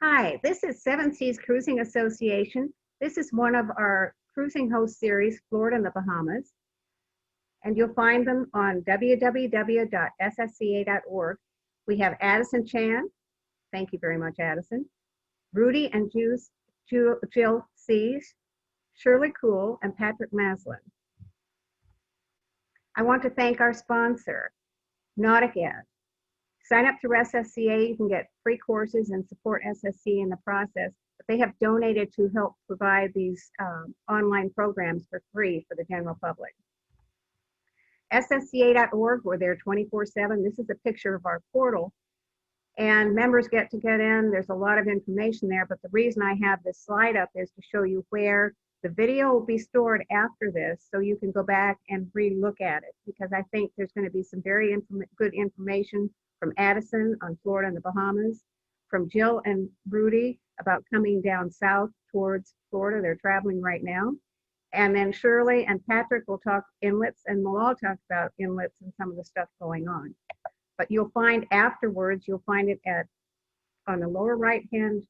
Hi, this is Seven Seas Cruising Association. This is one of our cruising host series, Florida and the Bahamas. And you'll find them on www.ssca.org. We have Addison Chan. Thank you very much, Addison. Rudy and Jill Sees, Shirley Cool, and Patrick Maslin. I want to thank our sponsor, Nautic Ed. Sign up through SSCA, you can get free courses and support SSCA in the process, but they have donated to help provide these online programs for free for the general public. SSCA.org, we're there 24/7. This is a picture of our portal, and members get in. There's a lot of information there, but the reason I have this slide up is to show you where the video will be stored after this, so you can go back and re-look at it, because I think there's going to be some very good information from Addison on Florida and the Bahamas, from Jill and Rudy about coming down south towards Florida. They're traveling right now. And then Shirley and Patrick will talk inlets, and we'll all talk about inlets and some of the stuff going on. But you'll find afterwards, you'll find it on the lower right-hand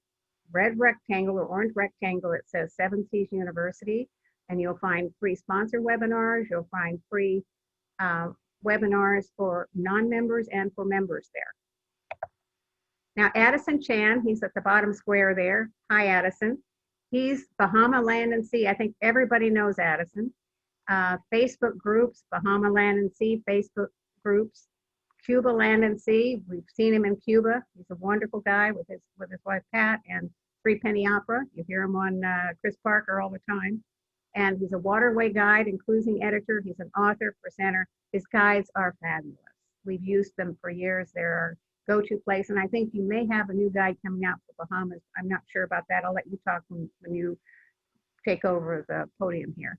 red rectangle or orange rectangle, it says Seven Seas University, and you'll find free sponsor webinars, you'll find free webinars for non-members and for members there. Now, Addison Chan, he's at the bottom square there. Hi, Addison. He's Bahama Land and Sea. I think everybody knows Addison. Facebook groups, Bahama Land and Sea, Facebook groups. Cuba Land and Sea, we've seen him in Cuba. He's a wonderful guy with his wife, Pat, and Three Penny Opera. You hear him on Chris Parker all the time. And he's a waterway guide and cruising editor. He's an author, presenter. His guides are fabulous. We've used them for years. They're our go-to place. And I think you may have a new guide coming out for Bahamas. I'm not sure about that. I'll let you talk when you take over the podium here.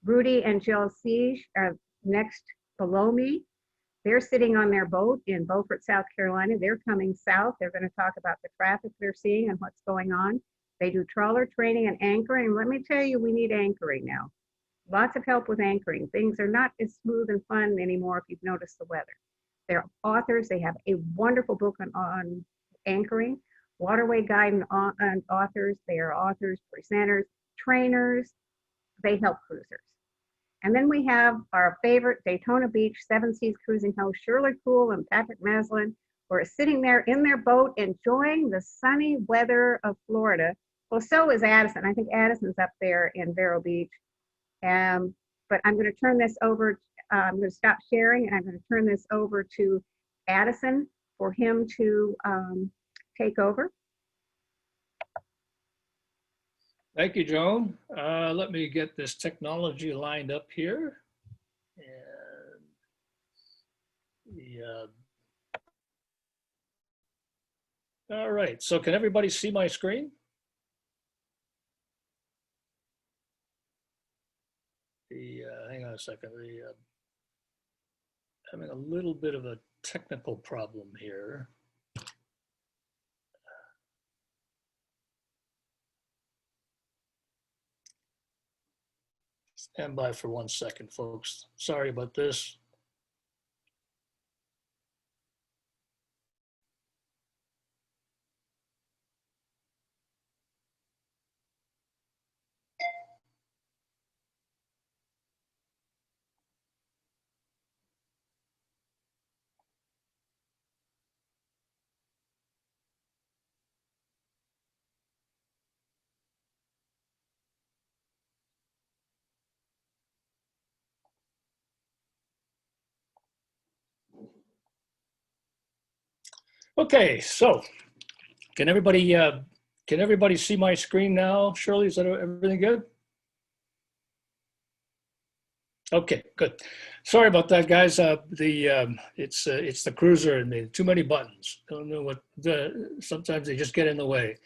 Rudy and Jill Siege are next below me. They're sitting on their boat in Beaufort, South Carolina. They're coming south. They're going to talk about the traffic they're seeing and what's going on. They do trawler training and anchoring. And let me tell you, we need anchoring now. Lots of help with anchoring. Things are not as smooth and fun anymore if you've noticed the weather. They're authors. They have a wonderful book on anchoring. Waterway guide and authors. They are authors, presenters, trainers. They help cruisers. And then we have our favorite Daytona Beach Seven Seas cruising host, Shirley Cool and Patrick Maslin, who are sitting there in their boat enjoying the sunny weather of Florida. Well, so is Addison. I think Addison's up there in Vero Beach. But I'm going to turn this over. I'm going to stop sharing, and I'm going to turn this over to Addison for him to take over. Thank you, Joan. Let me get this technology lined up here. And all right, so can everybody see my screen? Hang on a second. Having a little bit of a technical problem here. Stand by for 1 second, folks. Sorry about this. Okay, so can everybody see my screen now? Shirley, is that everything good? Okay, good. Sorry about that, guys. It's the cruiser and too many buttons. Don't know what sometimes they just get in the way.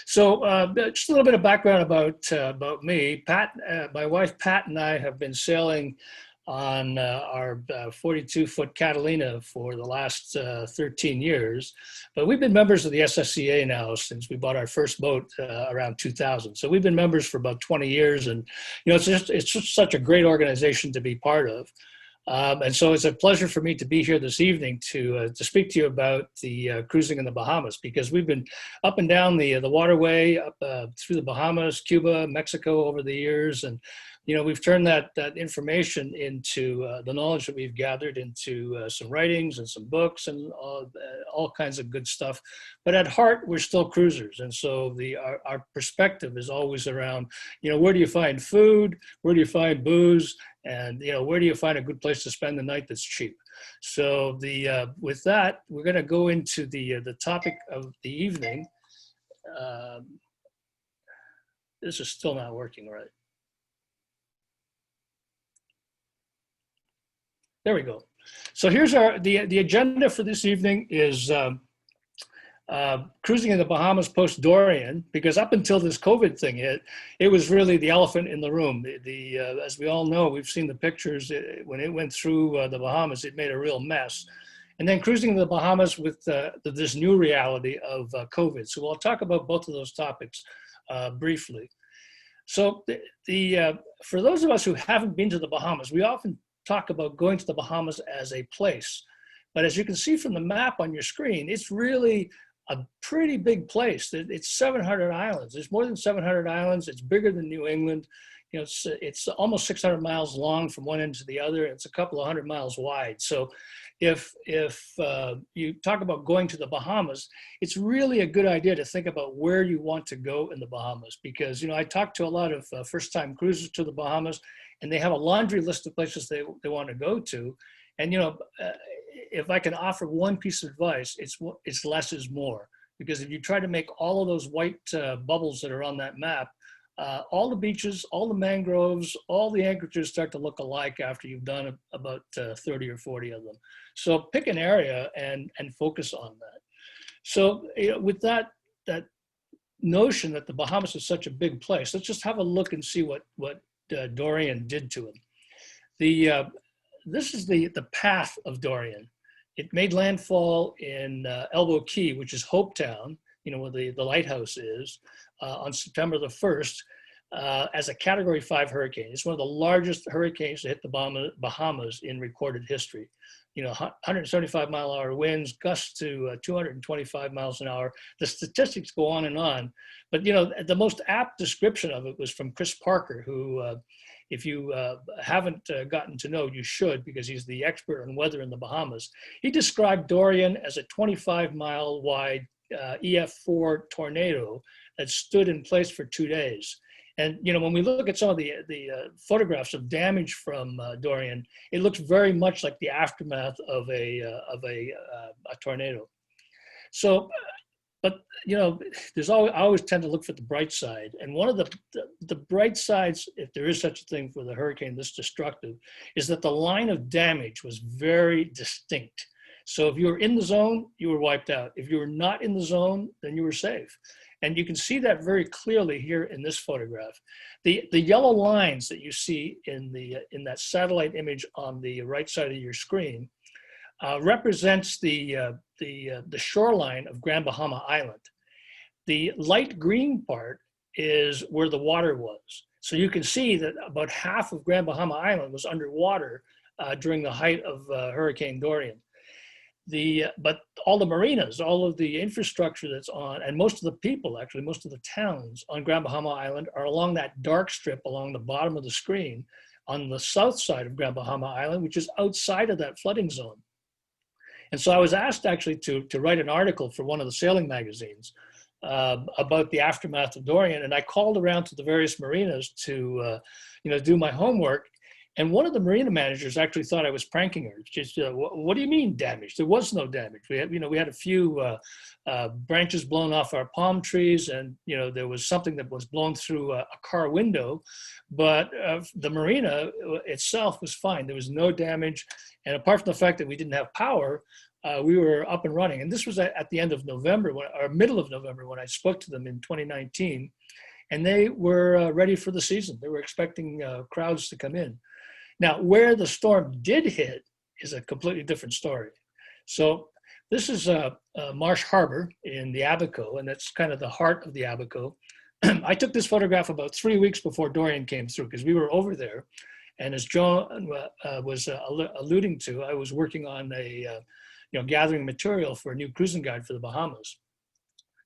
So just a little bit of background about me. Pat, my wife Pat, and I have been sailing on our 42-foot Catalina for the last 13 years. But we've been members of the SSCA now since we bought our first boat around 2000. So we've been members for about 20 years. And, you know, it's just such a great organization to be part of. And so it's a pleasure for me to be here this evening to speak to you about the cruising in the Bahamas, because we've been up and down the waterway, up through the Bahamas, Cuba, Mexico over the years. And, you know, we've turned that information into the knowledge that we've gathered into some writings and some books and all kinds of good stuff. But at heart, we're still cruisers. And so our perspective is always around, you know, where do you find food? Where do you find booze? And, you know, where do you find a good place to spend the night that's cheap? So with that, we're going to go into the topic of the evening. This is still not working right. There we go. So here's the agenda for this evening is cruising in the Bahamas post-Dorian, because up until this COVID thing hit, it was really the elephant in the room. As we all know, we've seen the pictures, when it went through the Bahamas, it made a real mess. And then cruising in the Bahamas with this new reality of COVID. So we'll talk about both of those topics briefly. So for those of us who haven't been to the Bahamas, we often talk about going to the Bahamas as a place. But as you can see from the map on your screen, it's really a pretty big place. It's 700 islands. There's more than 700 islands. It's bigger than New England. You know, it's almost 600 miles long from one end to the other. It's a couple of 100 miles wide. So if you talk about going to the Bahamas, it's really a good idea to think about where you want to go in the Bahamas, because, you know, I talk to a lot of first-time cruisers to the Bahamas, and they have a laundry list of places they want to go to. And, you know, if I can offer one piece of advice, it's less is more. Because if you try to make all of those white bubbles that are on that map, all the beaches, all the mangroves, all the anchorages start to look alike after you've done about 30 or 40 of them. So pick an area and focus on that. So, you know, with that notion that the Bahamas is such a big place, let's just have a look and see what Dorian did to it. This is the path of Dorian. It made landfall in Elbow Key, which is Hopetown, you know, where the lighthouse is, on September the 1st, as a Category 5 hurricane. It's one of the largest hurricanes to hit the Bahamas in recorded history. You know, 175-mile-an-hour winds, gusts to 225 miles an hour. The statistics go on and on. But, you know, the most apt description of it was from Chris Parker, who, if you haven't gotten to know, you should, because he's the expert on weather in the Bahamas. He described Dorian as a 25-mile wide EF4 tornado that stood in place for 2 days. And, you know, when we look at some of the photographs of damage from Dorian, it looks very much like the aftermath of a tornado. So, but, you know, I always tend to look for the bright side. And one of the bright sides, if there is such a thing for the hurricane this destructive, is that the line of damage was very distinct. So if you were in the zone, you were wiped out. If you were not in the zone, then you were safe. And you can see that very clearly here in this photograph. The yellow lines that you see in that satellite image on the right side of your screen represents the shoreline of Grand Bahama Island. The light green part is where the water was. So you can see that about half of Grand Bahama Island was underwater during the height of Hurricane Dorian. But all the marinas, all of the infrastructure that's on, and most of the people, actually, most of the towns on Grand Bahama Island are along that dark strip along the bottom of the screen on the south side of Grand Bahama Island, which is outside of that flooding zone. And so I was asked actually to write an article for one of the sailing magazines about the aftermath of Dorian. And I called around to the various marinas to, you know, do my homework. And one of the marina managers actually thought I was pranking her. Just, what do you mean damage? There was no damage. We had a few branches blown off our palm trees, and, you know, there was something that was blown through a car window, but the marina itself was fine. There was no damage. And apart from the fact that we didn't have power, we were up and running. And this was at the end of November, or middle of November, when I spoke to them in 2019, and they were ready for the season. They were expecting crowds to come in. Now, where the storm did hit is a completely different story. So this is Marsh Harbor in the Abaco, and that's kind of the heart of the Abaco. I took this photograph about 3 weeks before Dorian came through, because we were over there. And as Joan was alluding to, I was working on gathering material for a new cruising guide for the Bahamas.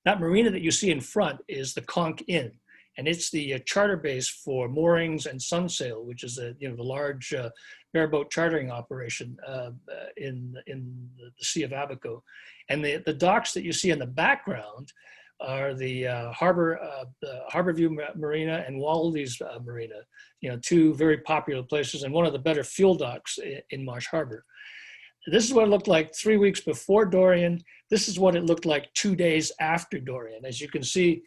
That marina that you see in front is the Conch Inn, and it's the charter base for moorings and sunsail, which is the large bareboat chartering operation in the Sea of Abaco. And the docks that you see in the background are the Harbour View Marina and Waldy's Marina, two very popular places and one of the better fuel docks in Marsh Harbour. This is what it looked like 3 weeks before Dorian. This is what it looked like 2 days after Dorian. As you can see,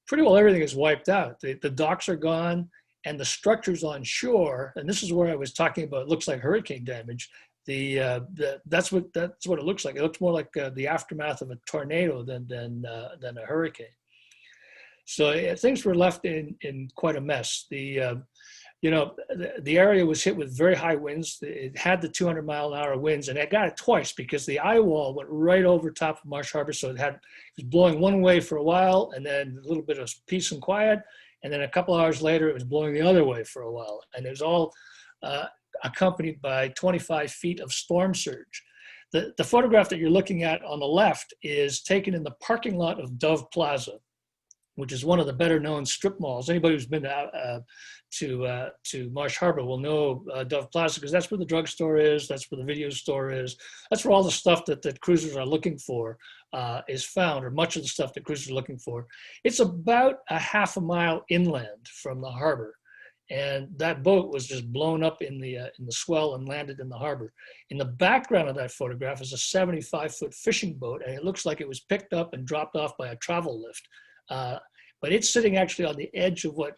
pretty well everything is wiped out. The docks are gone and the structures on shore, and this is where I was talking about, it looks like hurricane damage. That's what it looks like. It looks more like the aftermath of a tornado than a hurricane. So things were left in quite a mess. The area was hit with very high winds. It had the 200-mile-an-hour winds, and it got it twice because the eye wall went right over top of Marsh Harbour. So it was blowing one way for a while, and then a little bit of peace and quiet, and then a couple hours later, it was blowing the other way for a while, and it was all accompanied by 25 feet of storm surge. The photograph that you're looking at on the left is taken in the parking lot of Dove Plaza, which is one of the better known strip malls. Anybody who's been to Marsh Harbour will know Dove Plaza, because that's where the drugstore is, that's where the video store is, that's where all the stuff that cruisers are looking for is found, or much of the stuff that cruisers are looking for. It's about a half a mile inland from the harbor. And that boat was just blown up in the swell and landed in the harbor. In the background of that photograph is a 75-foot fishing boat, and it looks like it was picked up and dropped off by a travel lift. But it's sitting actually on the edge of what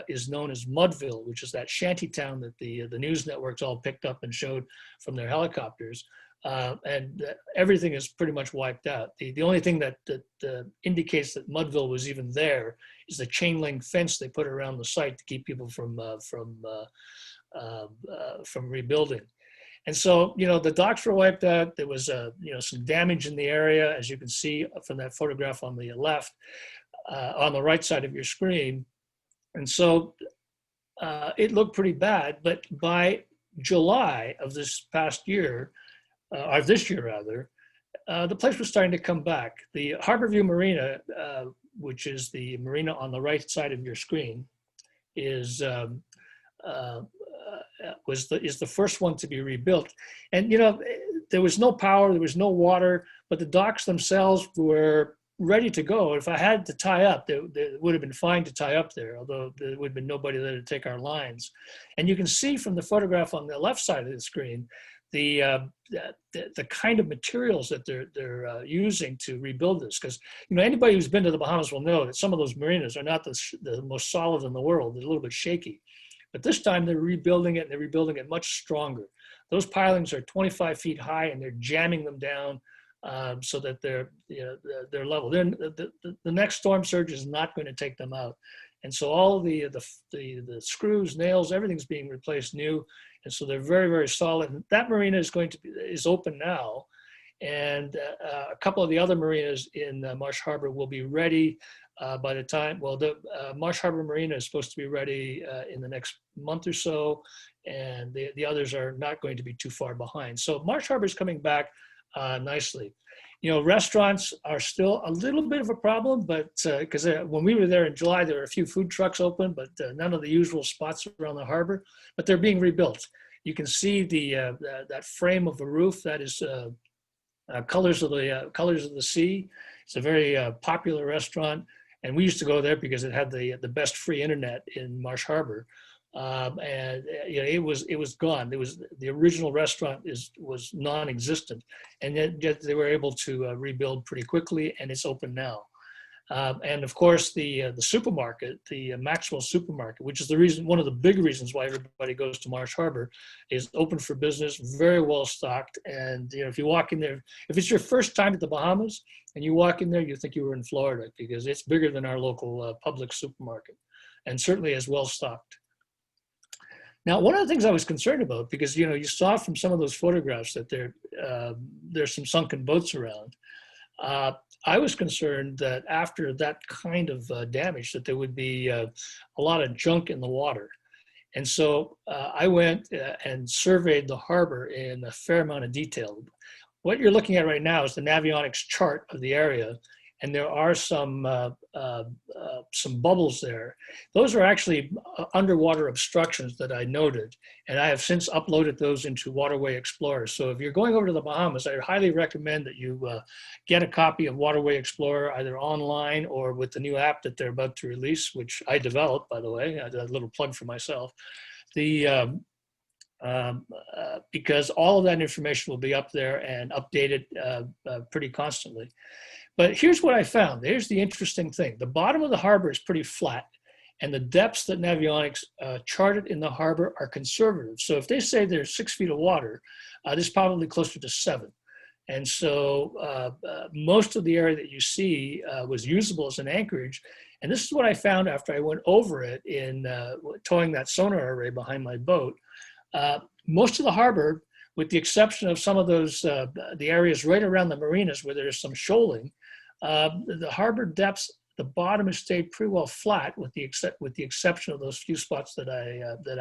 is known as Mudville, which is that shanty town that the news networks all picked up and showed from their helicopters. And everything is pretty much wiped out. The only thing that indicates that Mudville was even there is the chain link fence they put around the site to keep people from rebuilding. And so, the docks were wiped out. There was some damage in the area, as you can see from that photograph on the left, on the right side of your screen. And so it looked pretty bad, but by July of this past year, or this year rather, the place was starting to come back. The Harbour View Marina, which is the marina on the right side of your screen, is the first one to be rebuilt. And there was no power, there was no water, but the docks themselves were ready to go. If I had to tie up, there would have been fine to tie up there, although there would have been nobody there to take our lines. And you can see from the photograph on the left side of the screen, the kind of materials that they're using to rebuild this. Because anybody who's been to the Bahamas will know that some of those marinas are not the most solid in the world. They're a little bit shaky. But this time they're rebuilding it, and they're rebuilding it much stronger. Those pilings are 25 feet high, and they're jamming them down so that they're level. Then the next storm surge is not going to take them out, and so all of the screws, nails, everything's being replaced new, and so they're very, very solid. And that marina is open now, and a couple of the other marinas in Marsh Harbour will be ready by the time. Well, the Marsh Harbour Marina is supposed to be ready in the next month or so, and the others are not going to be too far behind. So Marsh Harbour is coming back nicely. Restaurants are still a little bit of a problem, but because when we were there in July, there were a few food trucks open, but none of the usual spots around the harbor. But they're being rebuilt. You can see that frame of the roof. That is Colors of the Sea. It's a very popular restaurant, and we used to go there because it had the best free internet in Marsh Harbour. And it was gone. The original restaurant was non-existent, and yet they were able to rebuild pretty quickly, and it's open now. And of course, the supermarket, the Maxwell supermarket, which is one of the big reasons why everybody goes to Marsh Harbour, is open for business, very well stocked. And if you walk in there, if it's your first time at the Bahamas and you walk in there, you think you were in Florida, because it's bigger than our local public supermarket, and certainly as well stocked. Now, one of the things I was concerned about, because you saw from some of those photographs that there's some sunken boats around. I was concerned that after that kind of damage, that there would be a lot of junk in the water. And so I went and surveyed the harbor in a fair amount of detail. What you're looking at right now is the Navionics chart of the area, and there are some bubbles there. Those are actually underwater obstructions that I noted, and I have since uploaded those into Waterway Explorer. So if you're going over to the Bahamas, I highly recommend that you get a copy of Waterway Explorer either online or with the new app that they're about to release, which I developed, by the way, a little plug for myself. Because all of that information will be up there and updated pretty constantly. But here's what I found. Here's the interesting thing. The bottom of the harbor is pretty flat, and the depths that Navionics charted in the harbor are conservative. So if they say there's 6 feet of water, there's probably closer to 7. And so most of the area that you see was usable as an anchorage. And this is what I found after I went over it in towing that sonar array behind my boat. Most of the harbor, with the exception of some of those, the areas right around the marinas where there's some shoaling, the harbor depths, the bottom has stayed pretty well flat with the exception of those few spots that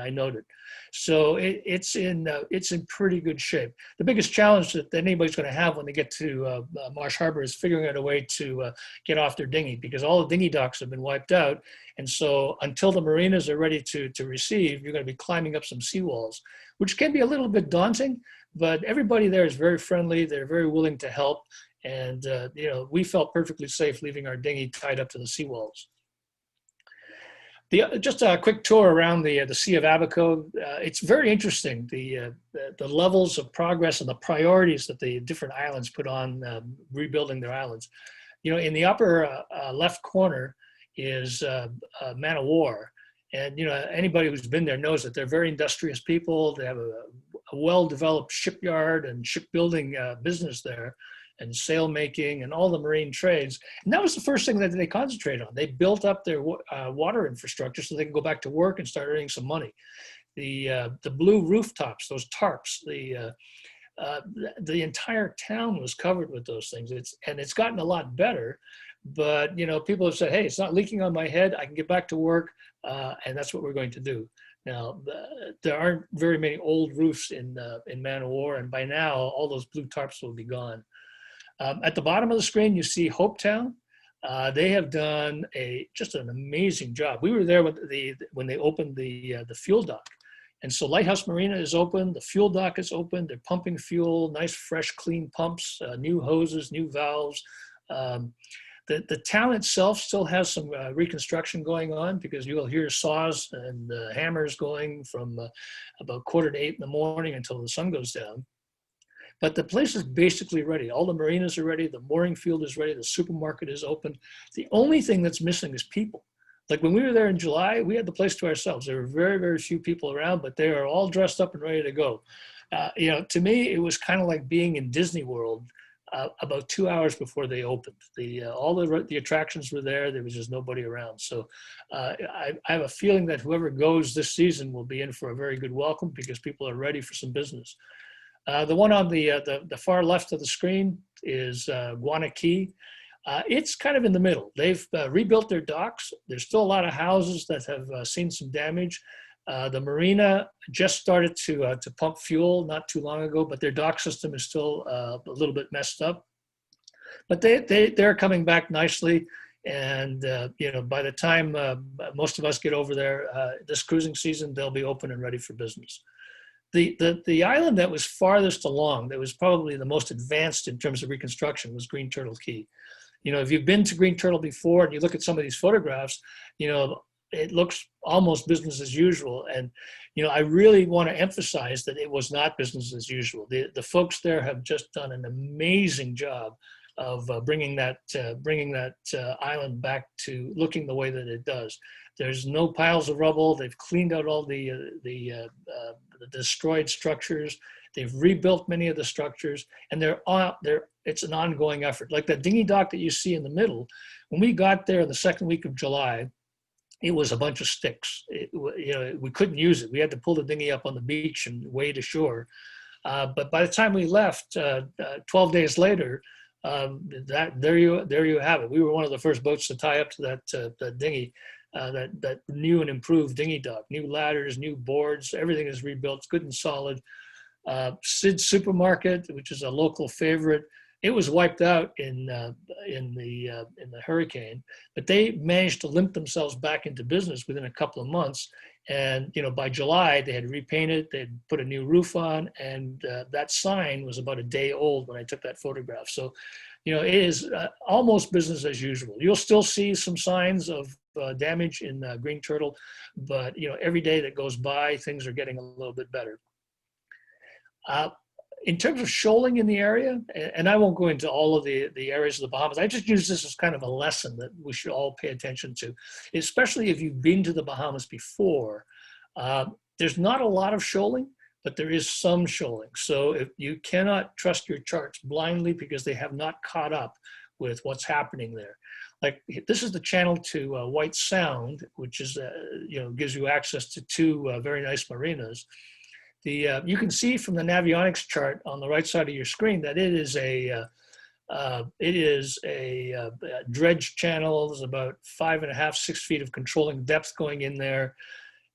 I noted. So it's in pretty good shape. The biggest challenge that anybody's going to have when they get to Marsh Harbor is figuring out a way to get off their dinghy, because all the dinghy docks have been wiped out. And so until the marinas are ready to receive, you're going to be climbing up some seawalls, which can be a little bit daunting, but everybody there is very friendly. They're very willing to help. And, we felt perfectly safe leaving our dinghy tied up to the seawalls. Just a quick tour around the Sea of Abaco. It's very interesting, the levels of progress and the priorities that the different islands put on rebuilding their islands. In the upper left corner is Man o' War. And, anybody who's been there knows that they're very industrious people. They have a well-developed shipyard and shipbuilding business there, and sail making and all the marine trades. And that was the first thing that they concentrated on. They built up their water infrastructure so they could go back to work and start earning some money. The blue rooftops, those tarps, the entire town was covered with those things. It's gotten a lot better, but people have said, hey, it's not leaking on my head. I can get back to work, and that's what we're going to do. Now, there aren't very many old roofs in Man o' War, and by now all those blue tarps will be gone. At the bottom of the screen, you see Hopetown. They have done just an amazing job. We were there when they opened the fuel dock. And so Lighthouse Marina is open, the fuel dock is open, they're pumping fuel, nice, fresh, clean pumps, new hoses, new valves. The town itself still has some reconstruction going on, because you will hear saws and hammers going from about 7:45 in the morning until the sun goes down. But the place is basically ready. All the marinas are ready. The mooring field is ready. The supermarket is open. The only thing that's missing is people. Like when we were there in July, we had the place to ourselves. There were very, very few people around, but they are all dressed up and ready to go. To me, it was kind of like being in Disney World about 2 hours before they opened. All the attractions were there. There was just nobody around. So I have a feeling that whoever goes this season will be in for a very good welcome, because people are ready for some business. The one on the far left of the screen is Guana Key. It's kind of in the middle. They've rebuilt their docks. There's still a lot of houses that have seen some damage. The marina just started to pump fuel not too long ago, but their dock system is still a little bit messed up. But they're coming back nicely. And by the time most of us get over there this cruising season, they'll be open and ready for business. The island that was farthest along, that was probably the most advanced in terms of reconstruction, was Green Turtle Key. If you've been to Green Turtle before and you look at some of these photographs, it looks almost business as usual. And, I really want to emphasize that it was not business as usual. The folks there have just done an amazing job of bringing that island back to looking the way that it does. There's no piles of rubble. They've cleaned out all the destroyed structures. They've rebuilt many of the structures, and it's an ongoing effort. Like that dinghy dock that you see in the middle, when we got there the second week of July, it was a bunch of sticks. We couldn't use it. We had to pull the dinghy up on the beach and wade ashore. But by the time we left, 12 days later, there you have it. We were one of the first boats to tie up to that dinghy. that new and improved dinghy dock, new ladders, new boards, everything is rebuilt, it's good and solid. Sid's Supermarket, which is a local favorite, it was wiped out in the hurricane, but they managed to limp themselves back into business within a couple of months. And by July they had repainted, they'd put a new roof on, and that sign was about a day old when I took that photograph. So, it is almost business as usual. You'll still see some signs of damage in Green Turtle, but every day that goes by, things are getting a little bit better. In terms of shoaling in the area, and I won't go into all of the areas of the Bahamas, I just use this as kind of a lesson that we should all pay attention to, especially if you've been to the Bahamas before. There's not a lot of shoaling, but there is some shoaling. So if you cannot trust your charts blindly because they have not caught up with what's happening there. Like this is the channel to White Sound, which is, gives you access to two very nice marinas. You can see from the Navionics chart on the right side of your screen that it is a dredge channel. There's about 5.5, 6 feet of controlling depth going in there,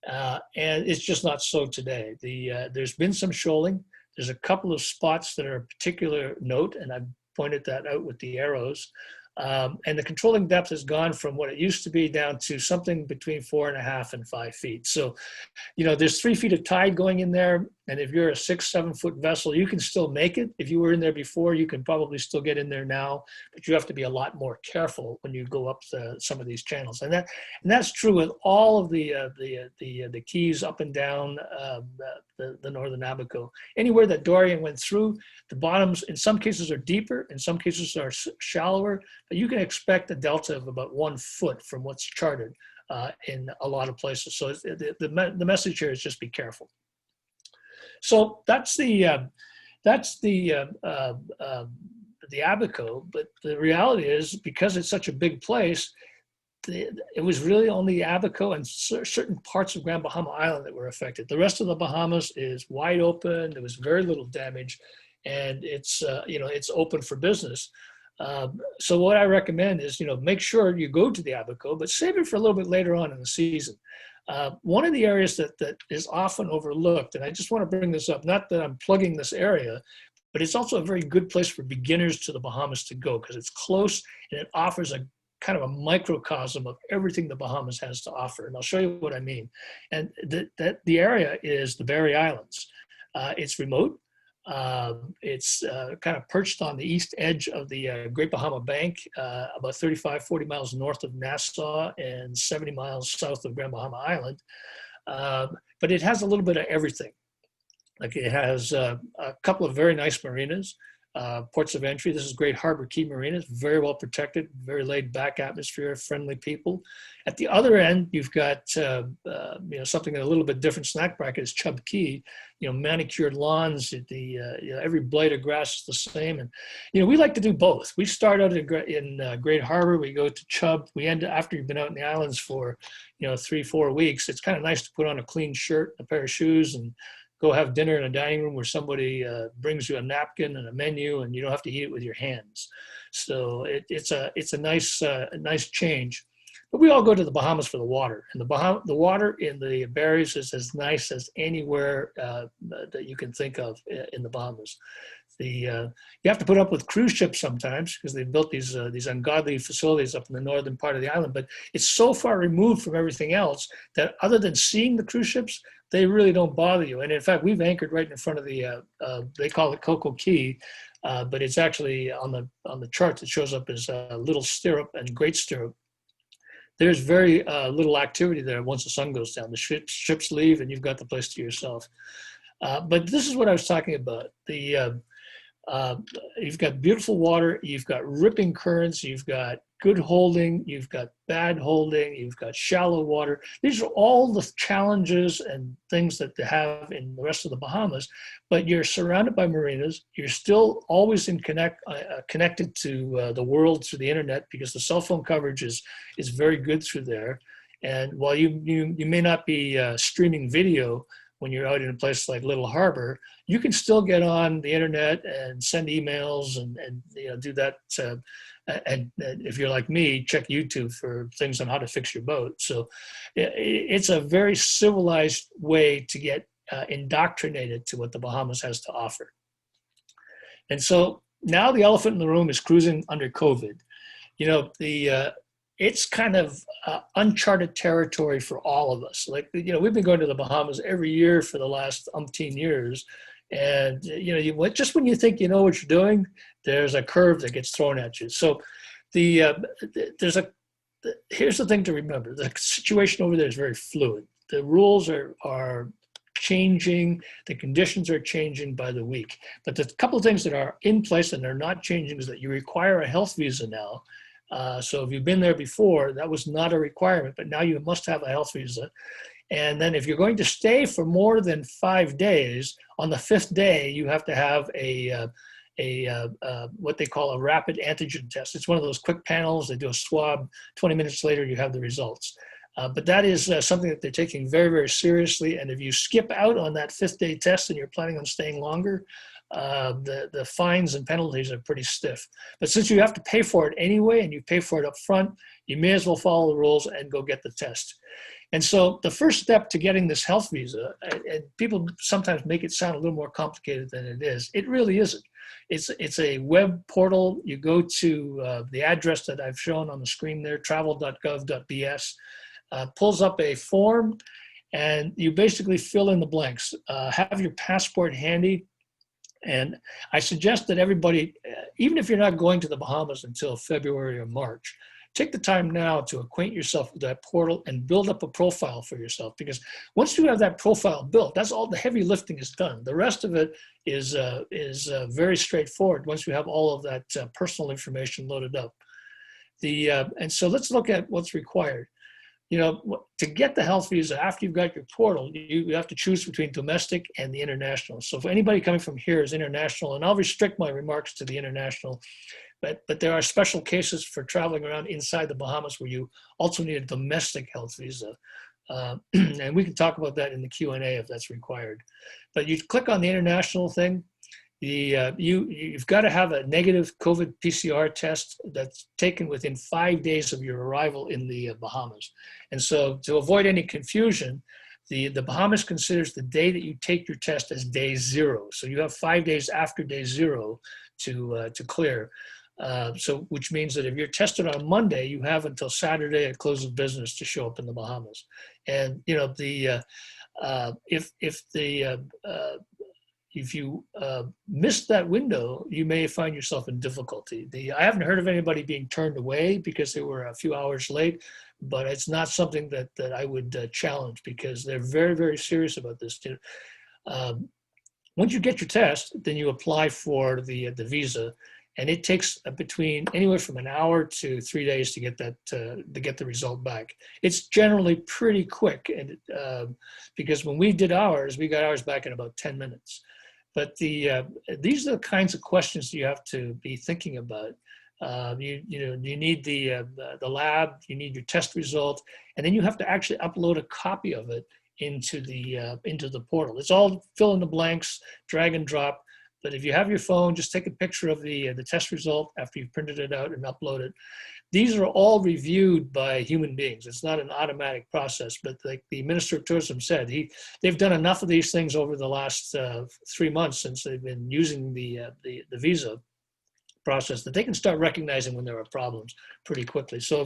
and it's just not so today. There's been some shoaling. There's a couple of spots that are of particular note, and I've pointed that out with the arrows. And the controlling depth has gone from what it used to be down to something between 4.5 and 5 feet. So, there's 3 feet of tide going in there. And if you're a 6-7 foot vessel, you can still make it. If you were in there before, you can probably still get in there now, but you have to be a lot more careful when you go up some of these channels. And that's true with all of the keys up and down the northern Abaco. Anywhere that Dorian went through, the bottoms in some cases are deeper, in some cases are shallower, but you can expect a delta of about 1 foot from what's charted in a lot of places. So the message here is just be careful. So that's the Abaco, but the reality is because it's such a big place, it was really only Abaco and certain parts of Grand Bahama Island that were affected. The rest of the Bahamas is wide open. There was very little damage, and it's open for business. So what I recommend is make sure you go to the Abaco, but save it for a little bit later on in the season. One of the areas that is often overlooked, and I just want to bring this up, not that I'm plugging this area, but it's also a very good place for beginners to the Bahamas to go because it's close and it offers a kind of a microcosm of everything the Bahamas has to offer. And I'll show you what I mean. And the area is the Berry Islands. It's remote. It's kind of perched on the east edge of the Great Bahama Bank, about 35, 40 miles north of Nassau and 70 miles south of Grand Bahama Island. But it has a little bit of everything. Like it has a couple of very nice marinas, ports of entry. This is Great Harbor Key Marina. It's very well protected, very laid back atmosphere, friendly people. At the other end, you've got something a little bit different snack bracket is Chub Key. Manicured lawns. Every blade of grass is the same, and we like to do both. We start out in Great Harbor. We go to Chub. We end after you've been out in the islands for 3-4 weeks. It's kind of nice to put on a clean shirt, a pair of shoes, and go have dinner in a dining room where somebody brings you a napkin and a menu, and you don't have to eat it with your hands. So it's a nice change. But we all go to the Bahamas for the water, and the water in the Berries is as nice as anywhere that you can think of in the Bahamas. You have to put up with cruise ships sometimes because they've built these ungodly facilities up in the northern part of the island. But it's so far removed from everything else that other than seeing the cruise ships, they really don't bother you. And in fact, we've anchored right in front of the they call it Coco Key, but it's actually on the chart that shows up as Little Stirrup and Great Stirrup. There's very little activity there once the sun goes down. The ships leave and you've got the place to yourself. But this is what I was talking about. You've got beautiful water, you've got ripping currents, you've got good holding, you've got bad holding, you've got shallow water. These are all the challenges and things that they have in the rest of the Bahamas, but you're surrounded by marinas. You're still always connected to the world through the internet because the cell phone coverage is very good through there. And while you may not be streaming video, when you're out in a place like Little Harbor, you can still get on the internet and send emails and do that. And if you're like me, check YouTube for things on how to fix your boat. So it's a very civilized way to get indoctrinated to what the Bahamas has to offer. And so now the elephant in the room is cruising under COVID. It's kind of uncharted territory for all of us. Like, we've been going to the Bahamas every year for the last umpteen years. And, just when you think you know what you're doing, there's a curve that gets thrown at you. So here's the thing to remember. The situation over there is very fluid. The rules are changing. The conditions are changing by the week. But the couple of things that are in place and they're not changing is that you require a health visa now. So if you've been there before, that was not a requirement, but now you must have a health visa. And then if you're going to stay for more than 5 days, on the 5th day, you have to have what they call a rapid antigen test. It's one of those quick panels. They do a swab. 20 minutes later, you have the results. But that is something that they're taking very, very seriously. And if you skip out on that 5th day test and you're planning on staying longer, the fines and penalties are pretty stiff. But since you have to pay for it anyway, and you pay for it up front, you may as well follow the rules and go get the test. And so the first step to getting this health visa, and people sometimes make it sound a little more complicated than it is. It really isn't. It's a web portal. You go to the address that I've shown on the screen there, travel.gov.bs, pulls up a form, and you basically fill in the blanks. Have your passport handy. And I suggest that everybody, even if you're not going to the Bahamas until February or March, take the time now to acquaint yourself with that portal and build up a profile for yourself. Because once you have that profile built, that's all the heavy lifting is done. The rest of it is very straightforward once you have all of that personal information loaded up. And so let's look at what's required. To get the health visa after you've got your portal, you have to choose between domestic and the international. So for anybody coming from here is international, and I'll restrict my remarks to the international, but there are special cases for traveling around inside the Bahamas where you also need a domestic health visa. And we can talk about that in the Q&A if that's required. But you click on the international thing. You've got to have a negative COVID PCR test that's taken within 5 days of your arrival in the Bahamas. And so to avoid any confusion, the Bahamas considers the day that you take your test as day 0. So you have 5 days after day 0 to clear. So which means that if you're tested on Monday, you have until Saturday at close of business to show up in the Bahamas. And if you miss that window, you may find yourself in difficulty. I haven't heard of anybody being turned away because they were a few hours late, but it's not something that I would challenge because they're very, very serious about this. Once you get your test, then you apply for the visa, and it takes between anywhere from an hour to 3 days to get that to get the result back. It's generally pretty quick, and because when we did ours, we got ours back in about 10 minutes. But these are the kinds of questions you have to be thinking about. You need the lab, you need your test result, and then you have to actually upload a copy of it into the portal. It's all fill in the blanks, drag and drop. But if you have your phone, just take a picture of the test result after you've printed it out and upload it. These are all reviewed by human beings. It's not an automatic process, but like the Minister of Tourism said, they've done enough of these things over the last 3 months since they've been using the visa process that they can start recognizing when there are problems pretty quickly. So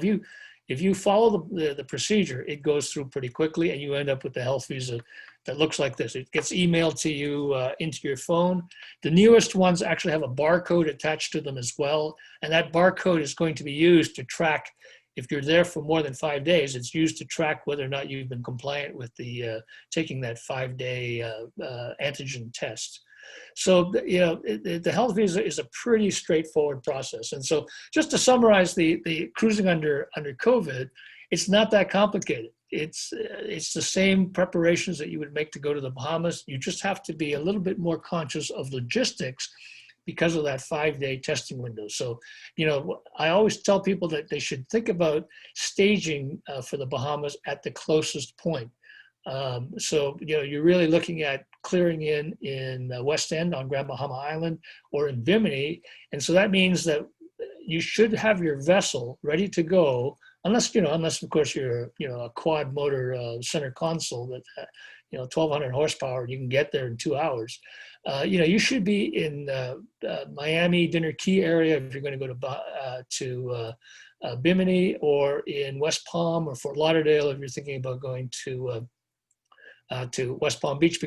if you follow the procedure, it goes through pretty quickly and you end up with the health visa that looks like this. It gets emailed to you into your phone. The newest ones actually have a barcode attached to them as well. And that barcode is going to be used to track, if you're there for more than 5 days, it's used to track whether or not you've been compliant with taking that 5-day antigen test. So, the health visa is a pretty straightforward process. And so just to summarize the cruising under COVID, it's not that complicated. It's the same preparations that you would make to go to the Bahamas. You just have to be a little bit more conscious of logistics because of that 5-day testing window. So, I always tell people that they should think about staging for the Bahamas at the closest point. So, you're really looking at clearing in the West End on Grand Bahama Island or in Bimini. And so that means that you should have your vessel ready to go, unless of course you're, a quad motor center console that, 1200 horsepower, you can get there in 2 hours. You should be in Miami, Dinner Key area if you're going to go to Bimini, or in West Palm or Fort Lauderdale if you're thinking about going to West Palm Beach,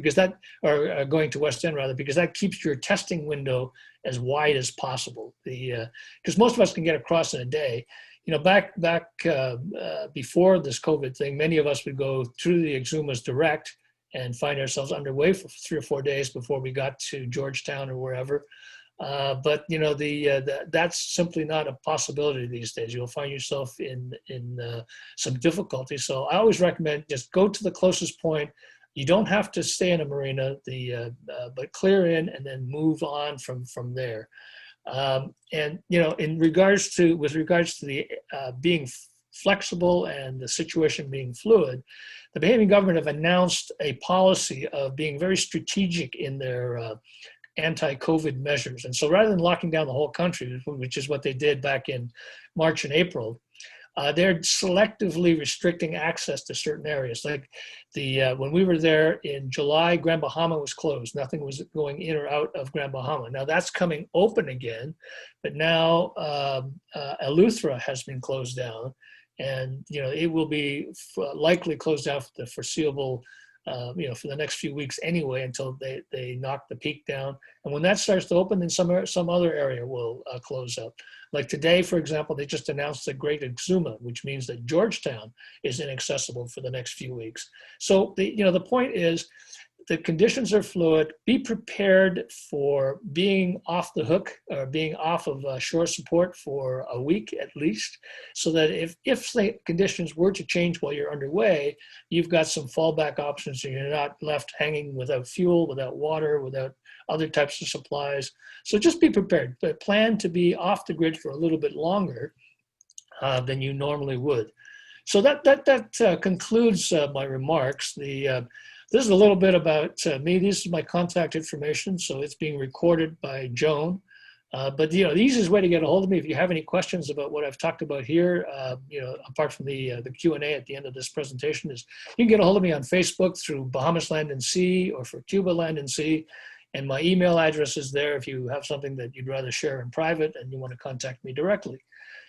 or going to West End rather, because that keeps your testing window as wide as possible. Because most of us can get across in a day. Back before this COVID thing, many of us would go through the Exumas direct and find ourselves underway for 3 or 4 days before we got to Georgetown or wherever. But that's simply not a possibility these days. You'll find yourself in some difficulty. So I always recommend just go to the closest point. You don't have to stay in a marina, but clear in and then move on from there. And with regards to the being flexible and the situation being fluid, the Bahamian government have announced a policy of being very strategic in their anti-COVID measures. And so rather than locking down the whole country, which is what they did back in March and April, they're selectively restricting access to certain areas. Like when we were there in July, Grand Bahama was closed. Nothing was going in or out of Grand Bahama. Now that's coming open again, but now Eleuthera has been closed down, and it will be likely closed down for the foreseeable, for the next few weeks anyway, until they knock the peak down. And when that starts to open, then some other area will close up. Like today, for example, they just announced the Great Exuma, which means that Georgetown is inaccessible for the next few weeks. So the point is, the conditions are fluid. Be prepared for being off the hook or being off of shore support for a week at least, so that if the conditions were to change while you're underway, you've got some fallback options and you're not left hanging without fuel, without water, without other types of supplies. So just be prepared, but plan to be off the grid for a little bit longer than you normally would. So that concludes my remarks. This is a little bit about me. This is my contact information, so it's being recorded by Joan. But the easiest way to get a hold of me, if you have any questions about what I've talked about here, apart from the Q&A at the end of this presentation, is you can get a hold of me on Facebook through Bahamas Land and Sea or for Cuba Land and Sea. And my email address is there if you have something that you'd rather share in private and you want to contact me directly.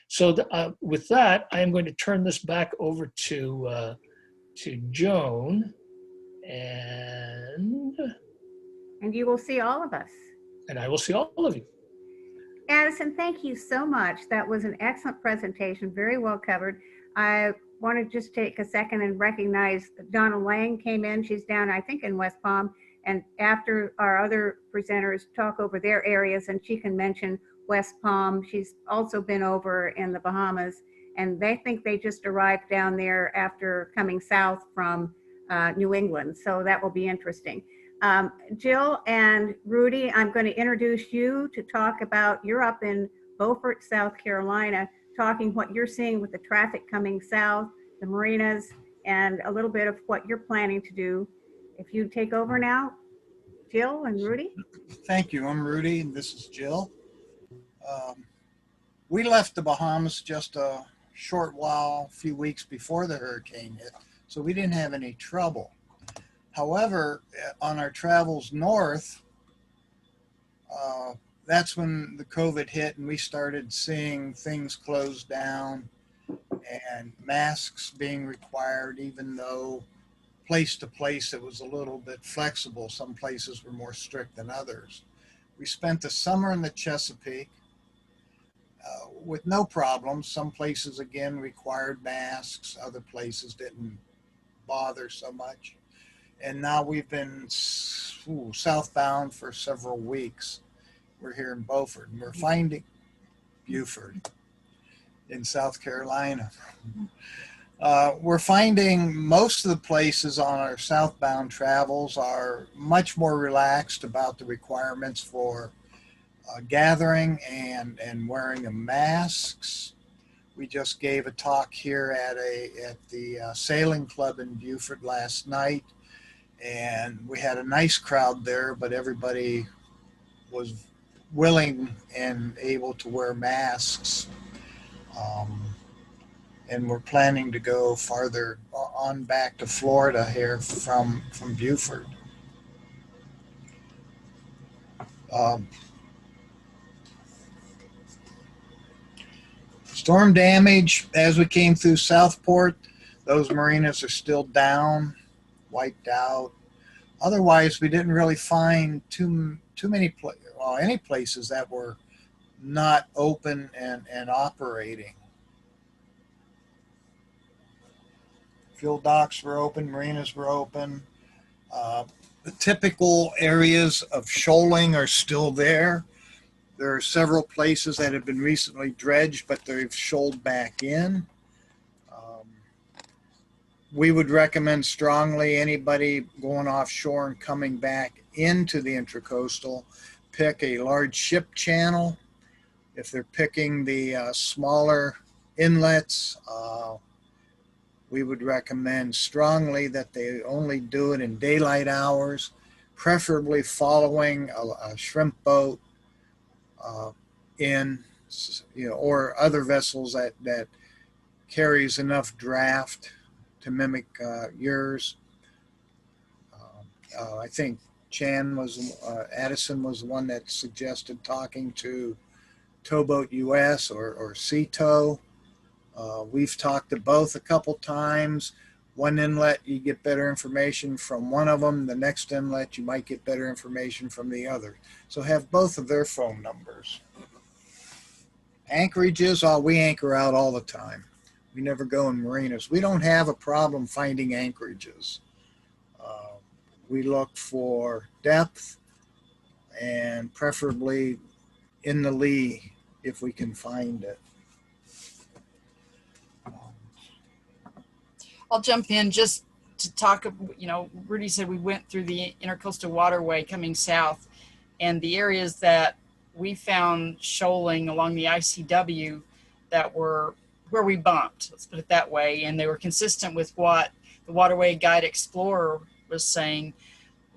So with that, I am going to turn this back over to Joan. And you will see all of us. And I will see all of you. Addison, thank you so much. That was an excellent presentation, very well covered. I want to just take a second and recognize Donna Lang came in. She's down, I think, in West Palm. And after our other presenters talk over their areas, and she can mention West Palm, she's also been over in the Bahamas. And they think they just arrived down there after coming south from New England. So that will be interesting. Jill and Rudy, I'm going to introduce you to talk about, you're up in Beaufort, South Carolina, talking what you're seeing with the traffic coming south, the marinas, and a little bit of what you're planning to do. If you take over now, Jill and Rudy. Thank you. I'm Rudy, and this is Jill. We left the Bahamas just a short while, a few weeks before the hurricane hit, so we didn't have any trouble. However, on our travels north, that's when the COVID hit and we started seeing things closed down and masks being required, even though place to place it was a little bit flexible. Some places were more strict than others. We spent the summer in the Chesapeake with no problems. Some places again required masks, other places didn't bother so much. And now we've been southbound for several weeks. We're here in Beaufort, and we're finding Beaufort in South Carolina. We're finding most of the places on our southbound travels are much more relaxed about the requirements for gathering and wearing of masks. We just gave a talk here at the sailing club in Beaufort last night, and we had a nice crowd there, but everybody was willing and able to wear masks. And we're planning to go farther on back to Florida here from Beaufort. Storm damage as we came through Southport, those marinas are still down, wiped out. Otherwise, we didn't really find too many any places that were not open and operating. Fuel docks were open, marinas were open. The typical areas of shoaling are still there. There are several places that have been recently dredged, but they've shoaled back in. We would recommend strongly anybody going offshore and coming back into the intracoastal, pick a large ship channel. If they're picking the smaller inlets, we would recommend strongly that they only do it in daylight hours, preferably following a shrimp boat or other vessels that carries enough draft to mimic yours. I think Addison was the one that suggested talking to Towboat US or Sea Tow. We've talked to both a couple times. One inlet, you get better information from one of them. The next inlet, you might get better information from the other. So have both of their phone numbers. Anchorages, we anchor out all the time. We never go in marinas. We don't have a problem finding anchorages. We look for depth and preferably in the lee if we can find it. I'll jump in just to talk, Rudy said we went through the intercoastal waterway coming south, and the areas that we found shoaling along the ICW that were where we bumped, let's put it that way, and they were consistent with what the Waterway Guide Explorer was saying,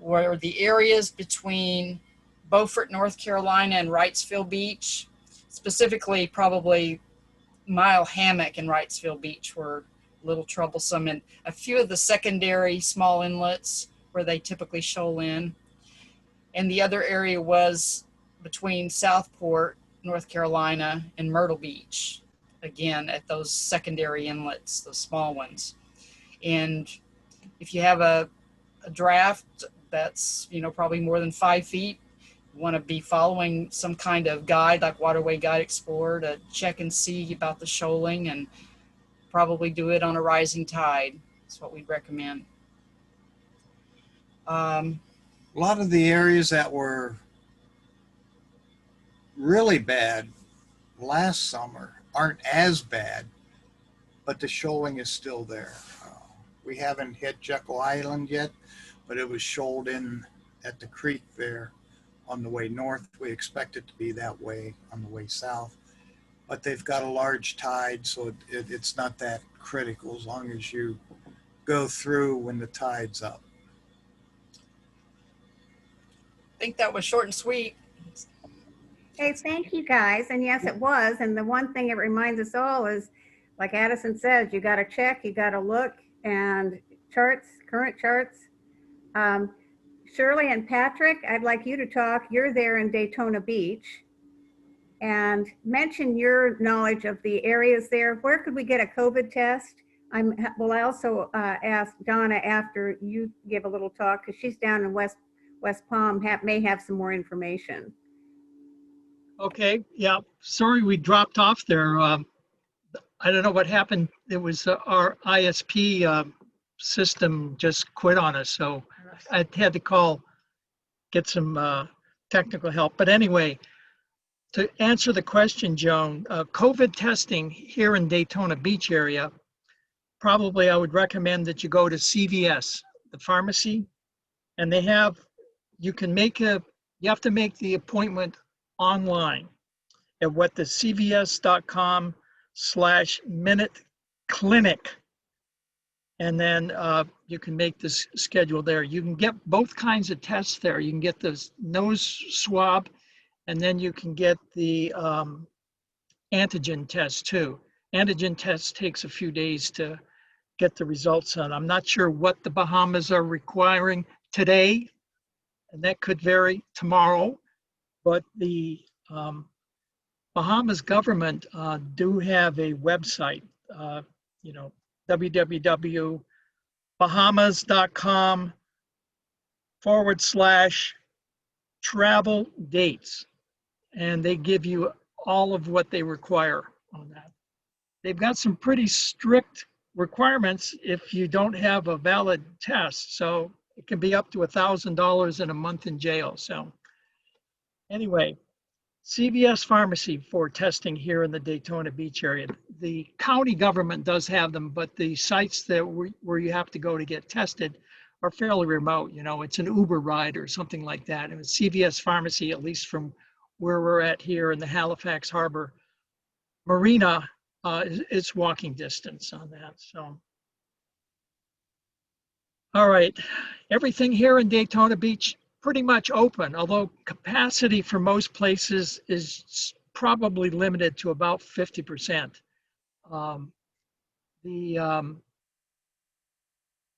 were the areas between Beaufort, North Carolina and Wrightsville Beach, specifically probably Mile Hammock and Wrightsville Beach were a little troublesome, and a few of the secondary small inlets where they typically shoal in. And the other area was between Southport, North Carolina and Myrtle Beach, again at those secondary inlets, those small ones. And if you have a draft that's probably more than 5 feet, you want to be following some kind of guide like Waterway Guide Explorer to check and see about the shoaling, and probably do it on a rising tide. That's what we'd recommend. A lot of the areas that were really bad last summer aren't as bad, but the shoaling is still there. We haven't hit Jekyll Island yet, but it was shoaled in at the creek there on the way north. We expect it to be that way on the way south, but they've got a large tide, so it's not that critical as long as you go through when the tide's up. I think that was short and sweet. Hey, thank you guys. And yes, it was. And the one thing it reminds us all is, like Addison says, you got to check, you got to look, and charts, current charts. Shirley and Patrick, I'd like you to talk. You're there in Daytona Beach, and mention your knowledge of the areas there. Where could we get a COVID test? I also ask Donna after you give a little talk, because she's down in West Palm, may have some more information. Okay, yeah, sorry we dropped off there. I don't know what happened. It was our ISP system just quit on us, so I had to get some technical help. But anyway, to answer the question, Joan, COVID testing here in Daytona Beach area, probably I would recommend that you go to CVS, the pharmacy, and you have to make the appointment online at what the cvs.com/COVID /minute clinic. And then you can make this schedule there. You can get both kinds of tests there. You can get the nose swab, and then you can get the antigen test too. Antigen test takes a few days to get the results on. I'm not sure what the Bahamas are requiring today, and that could vary tomorrow, but the Bahamas government do have a website, www.bahamas.com/travel dates. And they give you all of what they require on that. They've got some pretty strict requirements if you don't have a valid test. So it can be up to $1,000 and a month in jail. So anyway, CVS Pharmacy for testing here in the Daytona Beach area. The county government does have them, but the sites that where you have to go to get tested are fairly remote. It's an Uber ride or something like that. And CVS Pharmacy, at least from where we're at here in the Halifax Harbor Marina, it's walking distance on that. So, all right, everything here in Daytona Beach pretty much open, although capacity for most places is probably limited to about 50%. The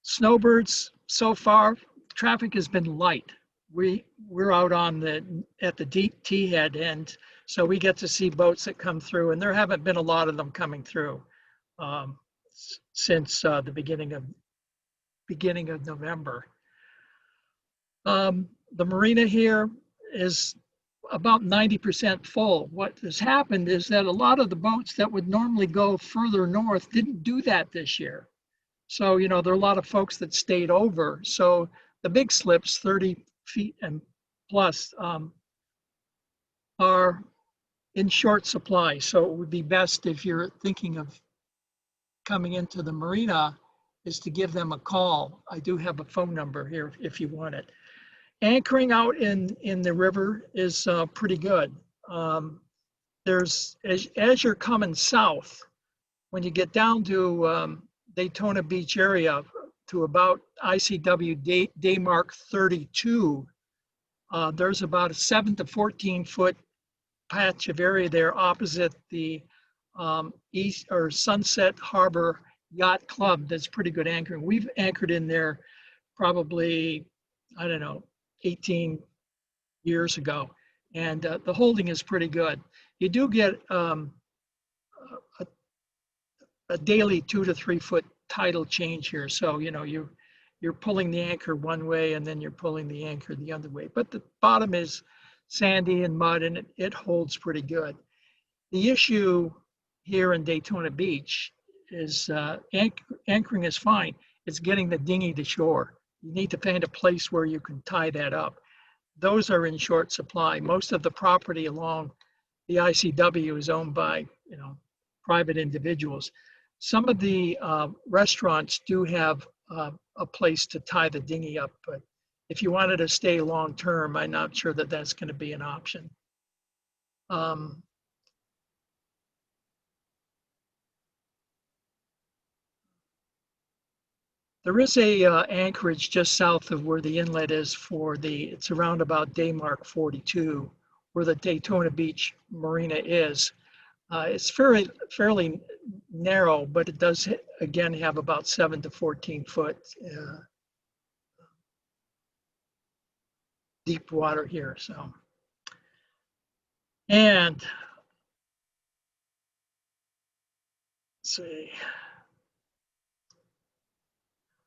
snowbirds so far, traffic has been light. We're out at the deep T head end, so we get to see boats that come through, and there haven't been a lot of them coming through since the beginning of November. The marina here is about 90% full. What has happened is that a lot of the boats that would normally go further north didn't do that this year. So, there are a lot of folks that stayed over. So the big slips, 30 feet and plus, are in short supply. So it would be best, if you're thinking of coming into the marina, is to give them a call. I do have a phone number here if you want it. Anchoring out in the river is pretty good. There's, as you're coming south, when you get down to Daytona Beach area to about ICW day mark 32, there's about a 7 to 14 foot patch of area there opposite the East or Sunset Harbor Yacht Club. That's pretty good anchoring. We've anchored in there probably, 18 years ago, and the holding is pretty good. You do get a daily 2 to 3 foot tidal change here. So, you're pulling the anchor one way and then you're pulling the anchor the other way. But the bottom is sandy and mud, and it holds pretty good. The issue here in Daytona Beach is anchoring is fine. It's getting the dinghy to shore. You need to find a place where you can tie that up. Those are in short supply. Most of the property along the ICW is owned by, private individuals. Some of the restaurants do have a place to tie the dinghy up, but if you wanted to stay long term, I'm not sure that that's going to be an option. There is a anchorage just south of where the inlet is it's around about day mark 42, where the Daytona Beach Marina is. It's fairly narrow, but it does, again, have about 7 to 14 foot deep water here. So, and let's see.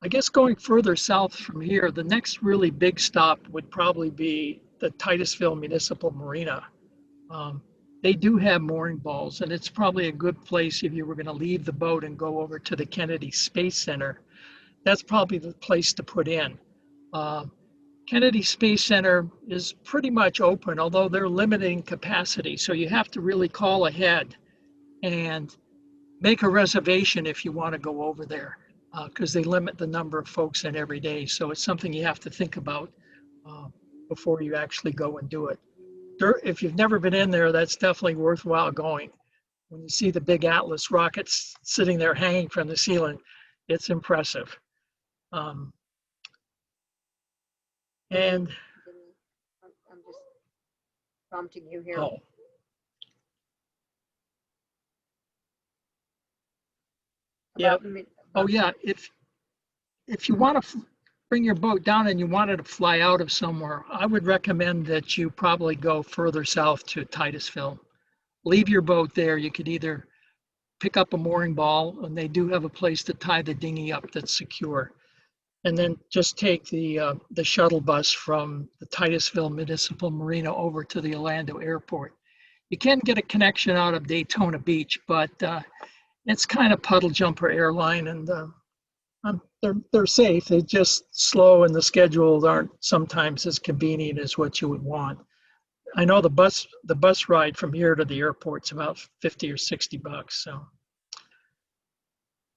I guess going further south from here, the next really big stop would probably be the Titusville Municipal Marina. They do have mooring balls, and it's probably a good place if you were going to leave the boat and go over to the Kennedy Space Center. That's probably the place to put in. Kennedy Space Center is pretty much open, although they're limiting capacity. So you have to really call ahead and make a reservation if you want to go over there, because they limit the number of folks in every day. So it's something you have to think about before you actually go and do it. If you've never been in there, that's definitely worthwhile going. when you see the big Atlas rockets sitting there hanging from the ceiling, it's impressive. And I'm just prompting you here. oh, yeah. Oh yeah. If you want to bring your boat down and you wanted to fly out of somewhere, I would recommend that you probably go further south to Titusville. Leave your boat there. You could either pick up a mooring ball, and they do have a place to tie the dinghy up that's secure, and then just take the shuttle bus from the Titusville Municipal Marina over to the Orlando Airport. You can get a connection out of Daytona Beach, but it's kind of puddle jumper airline, and they're safe. They're just slow, and the schedules aren't sometimes as convenient as what you would want. I know the bus ride from here to the airport's about 50 or 60 bucks. So,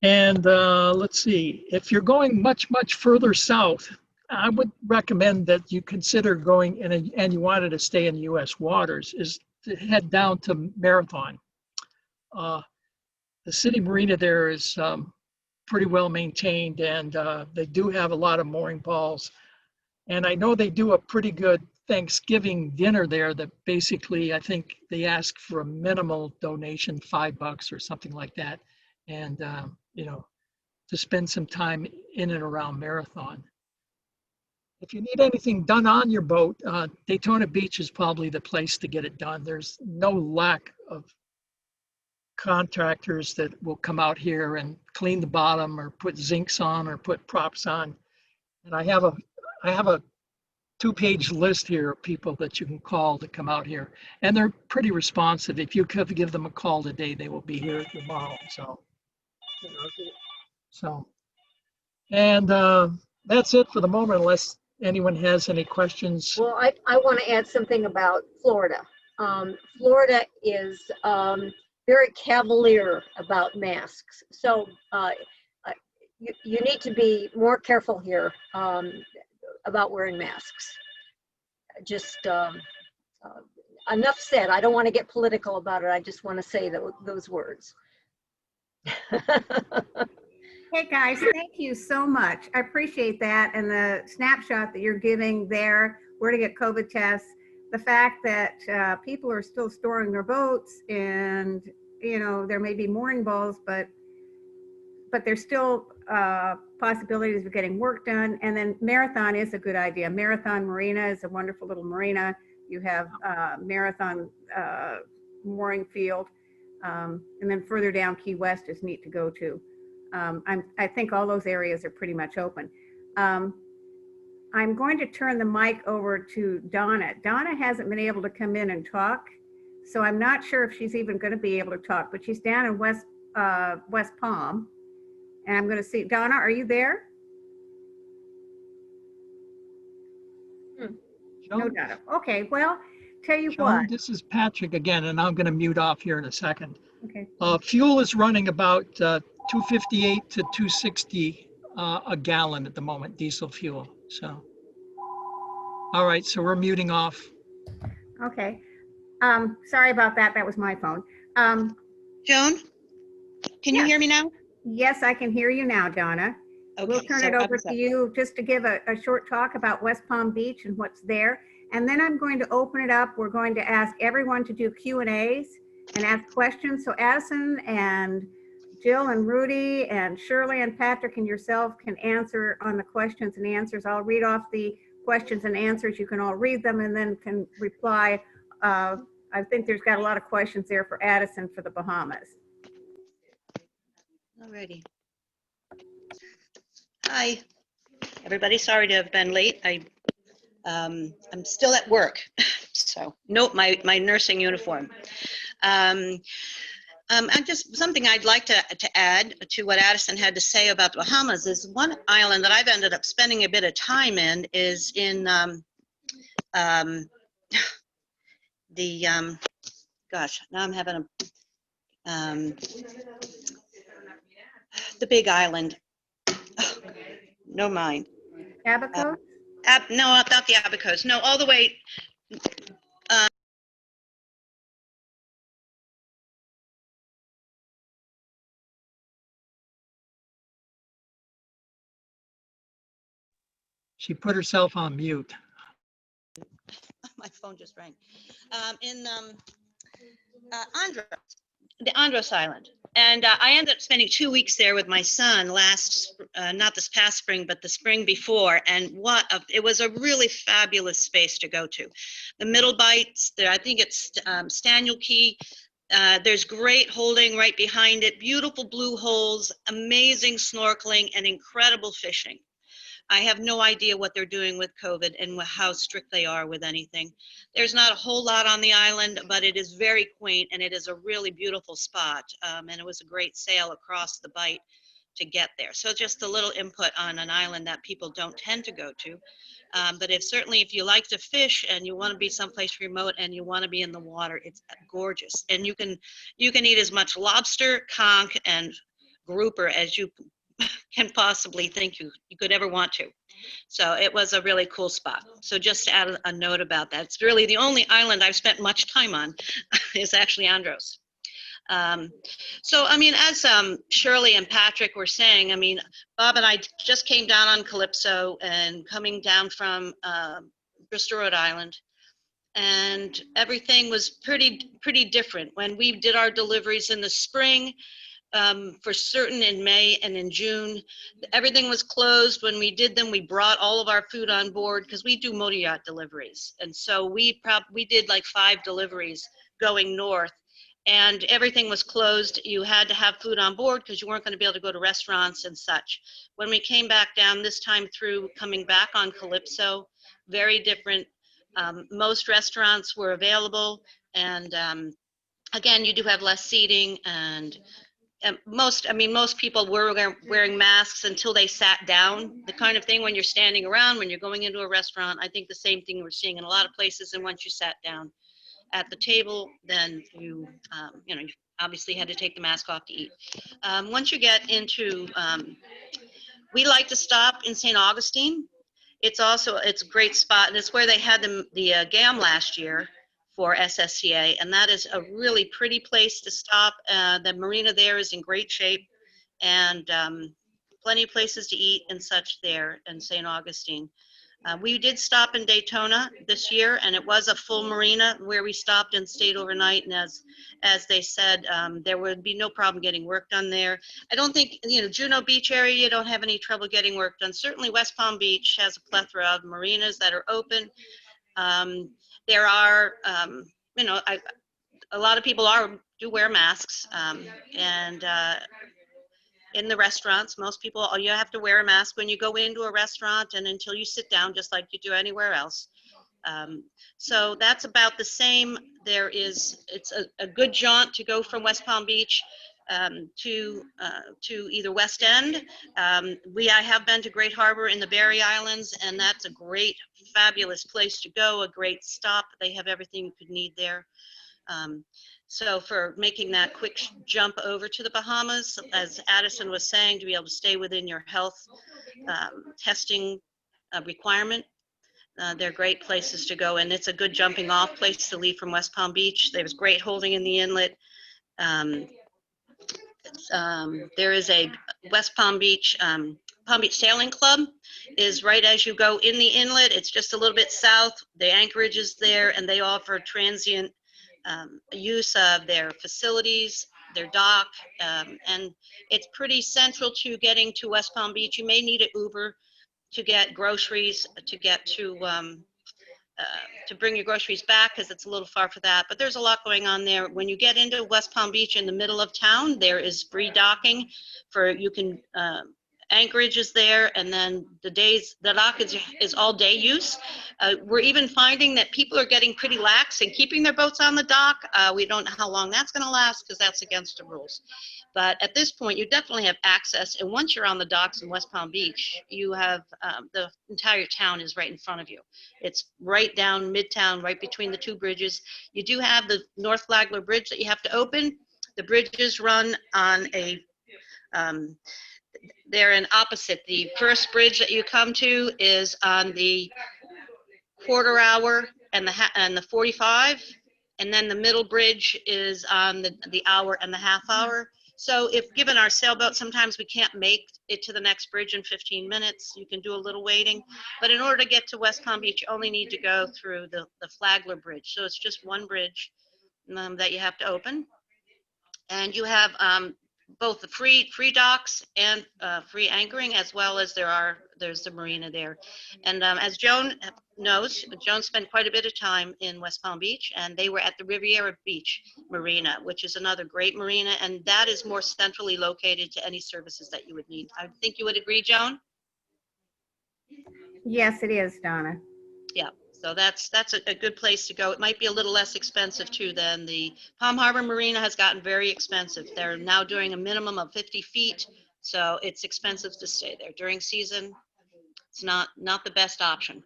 and let's see, if you're going much further south, I would recommend that you consider going and you wanted to stay in U.S. waters, is to head down to Marathon. The city marina there is pretty well maintained, and they do have a lot of mooring balls. And I know they do a pretty good Thanksgiving dinner there that basically, I think they ask for a minimal donation, $5 or something like that. And, you know, to spend some time in and around Marathon. If you need anything done on your boat, Daytona Beach is probably the place to get it done. There's no lack of contractors that will come out here and clean the bottom or put zincs on or put props on. And I have a 2-page list here of people that you can call to come out here, and they're pretty responsive. If you could give them a call today, they will be here tomorrow. And that's it for the moment, unless anyone has any questions. Well, I want to add something about Florida. Florida is very cavalier about masks. So you need to be more careful here about wearing masks. Just enough said. I don't want to get political about it. I just want to say those words. Hey guys, thank you so much. I appreciate that, and the snapshot that you're giving there, where to get COVID tests, the fact that people are still storing their boats, and you know there may be mooring balls, but there's still possibilities of getting work done. And then Marathon is a good idea. Marathon Marina is a wonderful little marina. You have Marathon mooring field, and then further down Key West is neat to go to. I think all those areas are pretty much open. I'm going to turn the mic over to Donna. Donna hasn't been able to come in and talk, so I'm not sure if she's even going to be able to talk, but she's down in West Palm. And I'm going to see, Donna, are you there? No, Donna. Okay, well, tell you Joan, what. this is Patrick again, and I'm going to mute off here in a second. Okay. Fuel is running about 258 to 260 a gallon at the moment, diesel fuel. So, all right, so we're muting off. Okay. Sorry about that. That was my phone. Joan, can you hear me now? Yes, I can hear you now, Donna. Okay, We'll turn it over to you just to give a short talk about West Palm Beach and what's there. And then I'm going to open it up. We're going to ask everyone to do Q&As and ask questions. So Addison and Jill and Rudy and Shirley and Patrick and yourself can answer on the questions and answers. I'll read off the questions and answers. You can all read them and then can reply. I think there's got a lot of questions there for Addison for the Bahamas. Alrighty. Hi, everybody. Sorry to have been late. I'm still at work, so note my nursing uniform. I just something I'd like to add to what Addison had to say about the Bahamas is one island that I've ended up spending a bit of time in is in gosh, now I'm having a the big island. Oh, no mind. Abaco? No, not the Abacos. No, all the way She put herself on mute. My phone just rang. In Andros, the Andros Island. And I ended up spending 2 weeks there with my son not this past spring, but the spring before. And it was a really fabulous space to go to. The Middle Bights, I think it's Staniel Key. There's great holding right behind it, beautiful blue holes, amazing snorkeling, and incredible fishing. I have no idea what they're doing with COVID and how strict they are with anything. There's not a whole lot on the island, but it is very quaint and it is a really beautiful spot. And it was a great sail across the Bight to get there. So just a little input on an island that people don't tend to go to. But certainly if you like to fish and you want to be someplace remote and you want to be in the water, it's gorgeous. And you can eat as much lobster, conch, and grouper as you can possibly think you could ever want to. So it was a really cool spot. So just to add a note about that, it's really the only island I've spent much time on is actually Andros. So, I mean, as Shirley and Patrick were saying, I mean, Bob and I just came down on Calypso and coming down from Bristol, Rhode Island, and everything was pretty different. When we did our deliveries in the spring, for certain in May and in June, everything was closed. When we did them, we brought all of our food on board because we do motor yacht deliveries. And so we did like 5 deliveries going north and everything was closed. You had to have food on board because you weren't going to be able to go to restaurants and such. When we came back down this time through, coming back on Calypso, very different. Most restaurants were available, and again, you do have less seating, and most people were wearing masks until they sat down, the kind of thing when you're standing around, when you're going into a restaurant. I think the same thing we're seeing in a lot of places, and once you sat down at the table, then you obviously had to take the mask off to eat. Once you get into, we like to stop in St. Augustine. It's a great spot, and it's where they had the GAM last year for SSCA, and that is a really pretty place to stop. The marina there is in great shape, and plenty of places to eat and such there in St. Augustine. We did stop in Daytona this year, and it was a full marina where we stopped and stayed overnight. And as they said, there would be no problem getting work done there. I don't think, Juno Beach area, you don't have any trouble getting work done. Certainly West Palm Beach has a plethora of marinas that are open. There are, a lot of people do wear masks, and in the restaurants, most people, you have to wear a mask when you go into a restaurant and until you sit down, just like you do anywhere else. So that's about the same. It's a good jaunt to go from West Palm Beach to either West End. I have been to Great Harbor in the Berry Islands, and that's a great, fabulous place to go, a great stop. They have everything you could need there. So for making that quick jump over to the Bahamas, as Addison was saying, to be able to stay within your health testing requirement, they're great places to go, and it's a good jumping off place to leave from West Palm Beach. There's great holding in the inlet. There is a West Palm Beach Sailing Club is right as you go in the inlet. It's just a little bit south. The anchorage is there, and they offer transient use of their facilities, their dock, and it's pretty central to getting to West Palm Beach. You may need an Uber to get groceries, to get to bring your groceries back, because it's a little far for that. But there's a lot going on there. When you get into West Palm Beach in the middle of town, there is free docking Anchorage is there, and then the dock is all day use. We're even finding that people are getting pretty lax and keeping their boats on the dock. We don't know how long that's going to last because that's against the rules. But at this point, you definitely have access. And once you're on the docks in West Palm Beach, you have the entire town is right in front of you. It's right down Midtown, right between the 2 bridges. You do have the North Flagler Bridge that you have to open. The bridges run on they're in opposite. The first bridge that you come to is on the quarter hour and the 45, and then the middle bridge is on the hour and the half hour. So if given our sailboat, sometimes we can't make it to the next bridge in 15 minutes. You can do a little waiting. But in order to get to West Palm Beach, you only need to go through the Flagler Bridge. So it's just one bridge that you have to open. And you have both the free docks and free anchoring, as well as there's the marina there. And as Joan knows, Joan spent quite a bit of time in West Palm Beach, and they were at the Riviera Beach Marina, which is another great marina, and that is more centrally located to any services that you would need. I think you would agree, Joan? Yes, it is, Donna. Yeah, so that's a good place to go. It might be a little less expensive too than the Palm Harbor Marina has gotten very expensive. They're now doing a minimum of 50 feet, so it's expensive to stay there. During season, it's not the best option.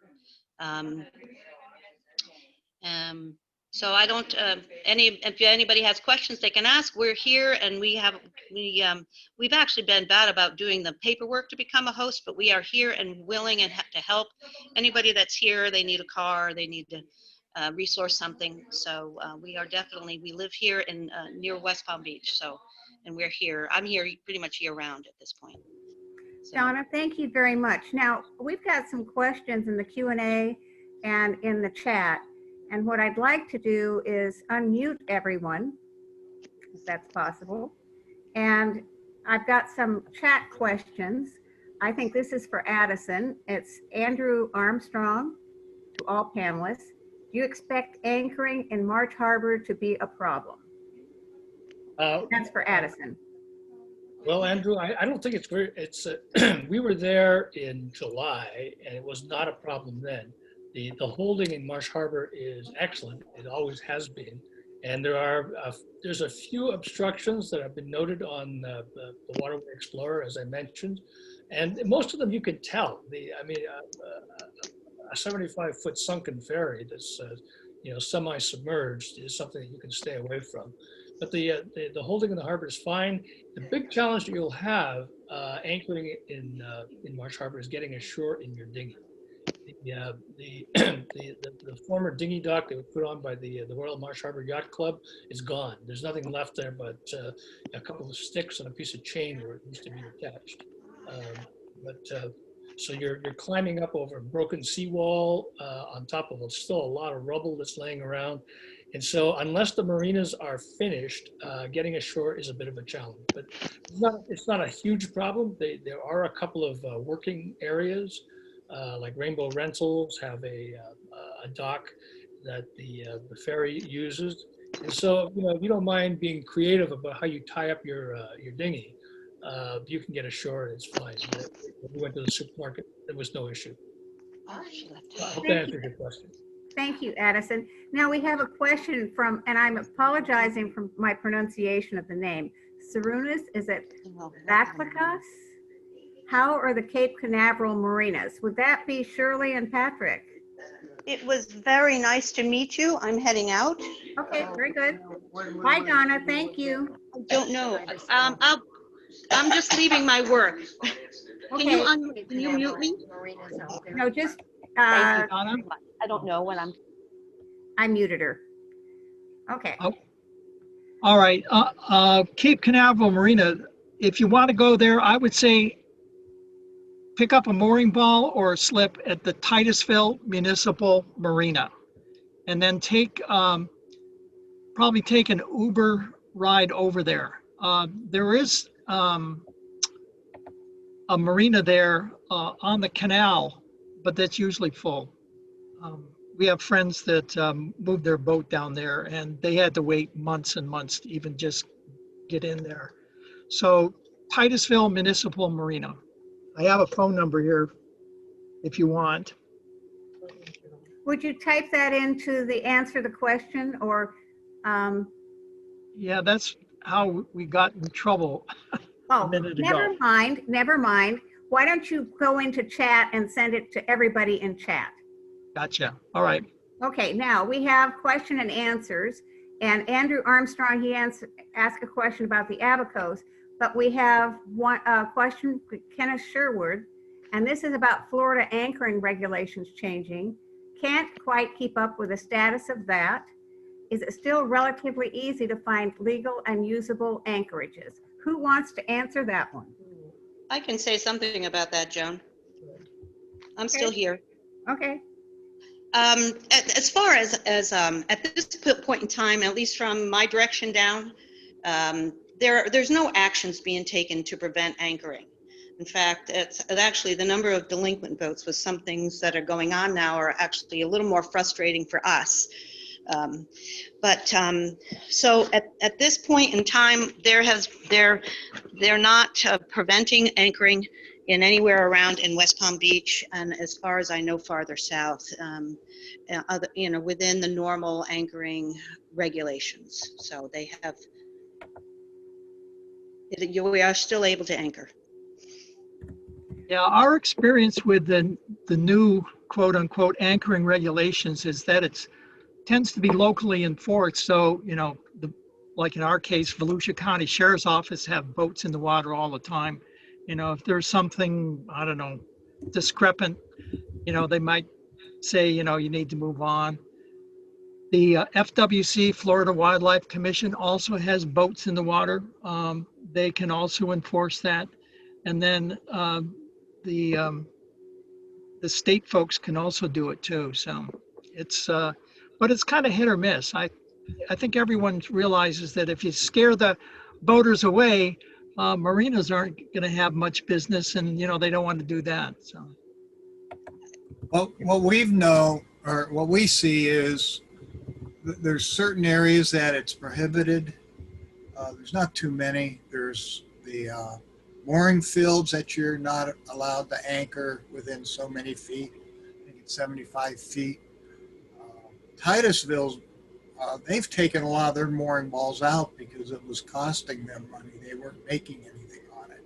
So I don't, if anybody has questions, they can ask. We're here, and we've actually been bad about doing the paperwork to become a host, but we are here and willing and to help anybody that's here. They need a car, they need to resource something. So we live here in near West Palm Beach. So, and we're here. I'm here pretty much year round at this point. So. Donna, thank you very much. Now, we've got some questions in the Q&A and in the chat. And what I'd like to do is unmute everyone, if that's possible. And I've got some chat questions. I think this is for Addison. It's Andrew Armstrong to all panelists. Do you expect anchoring in Marsh Harbor to be a problem? That's for Addison. Well, Andrew, I don't think it's we were there in July, and it was not a problem then. The holding in Marsh Harbor is excellent. It always has been. And there's a few obstructions that have been noted on the Waterway Explorer, as I mentioned. And most of them you can tell. A 75-foot sunken ferry that's semi-submerged is something that you can stay away from. But the holding in the harbor is fine. The big challenge that you'll have anchoring in Marsh Harbor is getting ashore in your dinghy. The former dinghy dock that was put on by the Royal Marsh Harbor Yacht Club is gone. There's nothing left there but a couple of sticks and a piece of chain where it used to be attached. So you're climbing up over a broken seawall on top of still a lot of rubble that's laying around. And so unless the marinas are finished, getting ashore is a bit of a challenge. But it's not a huge problem. There are a couple of working areas. Like Rainbow Rentals have a dock that the ferry uses, and so if you don't mind being creative about how you tie up your dinghy, you can get ashore and it's fine. When we went to the supermarket, there was no issue. I hope that answered your question. Thank you, Addison. Now we have a question from, and I'm apologizing for my pronunciation of the name. Sarunas, is it Baklikas? How are the Cape Canaveral marinas? Would that be Shirley and Patrick? It was very nice to meet you. I'm heading out. Okay, very good. Bye, Donna. Thank you. I don't know. I'm just leaving my work. Okay. Can you mute me? No, just, Thank you, Donna. I don't know when I muted her. Okay. All right, Cape Canaveral Marina, if you want to go there, I would say pick up a mooring ball or a slip at the Titusville Municipal Marina, and then probably take an Uber ride over there. There is a marina there on the canal, but that's usually full. We have friends that moved their boat down there, and they had to wait months and months to even just get in there. So Titusville Municipal Marina. I have a phone number here if you want. Would you type that into the answer the question, or? Yeah, that's how we got in trouble a minute ago. Never mind. Why don't you go into chat and send it to everybody in chat? Gotcha. All right. Okay, now we have question and answers, and Andrew Armstrong, he asked a question about the Abacos, but we have one question, Kenneth Sherwood, and this is about Florida anchoring regulations changing. Can't quite keep up with the status of that. Is it still relatively easy to find legal and usable anchorages? Who wants to answer that one? I can say something about that, Joan. I'm still here. Okay. As far as at this point in time, at least from my direction down, there's no actions being taken to prevent anchoring. In fact, it's actually the number of delinquent boats with some things that are going on now are actually a little more frustrating for us. So at this point in time, they're not preventing anchoring in anywhere around in West Palm Beach, and as far as I know, farther south, within the normal anchoring regulations. So they have, we are still able to anchor. Yeah, our experience with the new quote unquote anchoring regulations is that it's tends to be locally enforced. So, like in our case, Volusia County Sheriff's Office have boats in the water all the time. If there's something, I don't know, discrepant, they might say, you need to move on. The FWC, Florida Wildlife Commission, also has boats in the water. They can also enforce that. And then the state folks can also do it too. So it's, but it's kind of hit or miss. I think everyone realizes that if you scare the boaters away, marinas aren't going to have much business, and they don't want to do that. So, Well, what we see is there's certain areas that it's prohibited. There's not too many. There's the mooring fields that you're not allowed to anchor within so many feet. I think it's 75 feet. Titusville's, they've taken a lot of their mooring balls out because it was costing them money. They weren't making anything on it.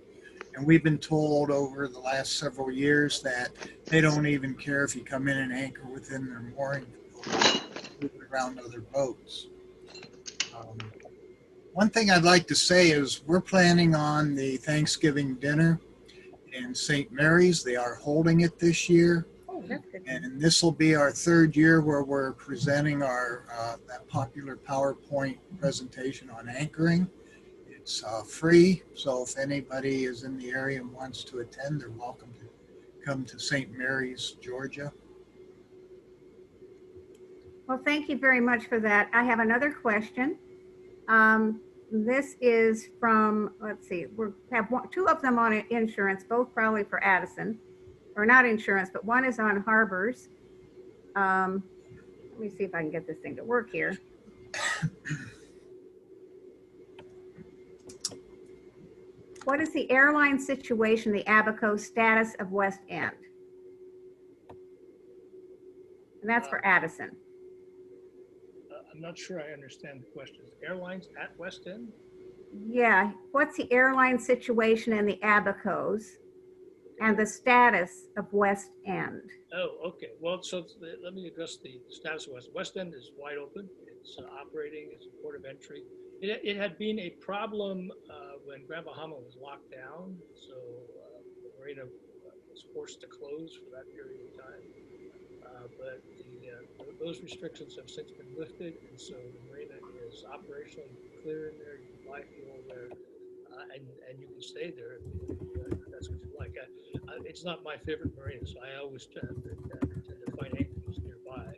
And we've been told over the last several years that they don't even care if you come in and anchor within their mooring field, moving around other boats. One thing I'd like to say is we're planning on the Thanksgiving dinner in St. Mary's. They are holding it this year. Oh, that's good. And this will be our third year where we're presenting our that popular PowerPoint presentation on anchoring. It's free, so if anybody is in the area and wants to attend, they're welcome to come to St. Mary's, Georgia. Well, thank you very much for that. I have another question. This is from, let's see, we have two of them on insurance, both probably for Addison, or not insurance, but one is on harbors. Let me see if I can get this thing to work here. What is the airline situation, the Abaco status of West End? And that's for Addison. I'm not sure I understand the question. Airlines at West End? Yeah, what's the airline situation in the Abacos and the status of West End? Oh, okay. Well, so let me address the status of West. West End is wide open. It's operating. It's a port of entry. It had been a problem when Grand Bahama was locked down. So the marina was forced to close for that period of time. But those restrictions have since been lifted, and so the marina is operational. You can clear in there, you can buy fuel there, and you can stay there if that's what you like. It's not my favorite marina, so I always tend to find anchors nearby,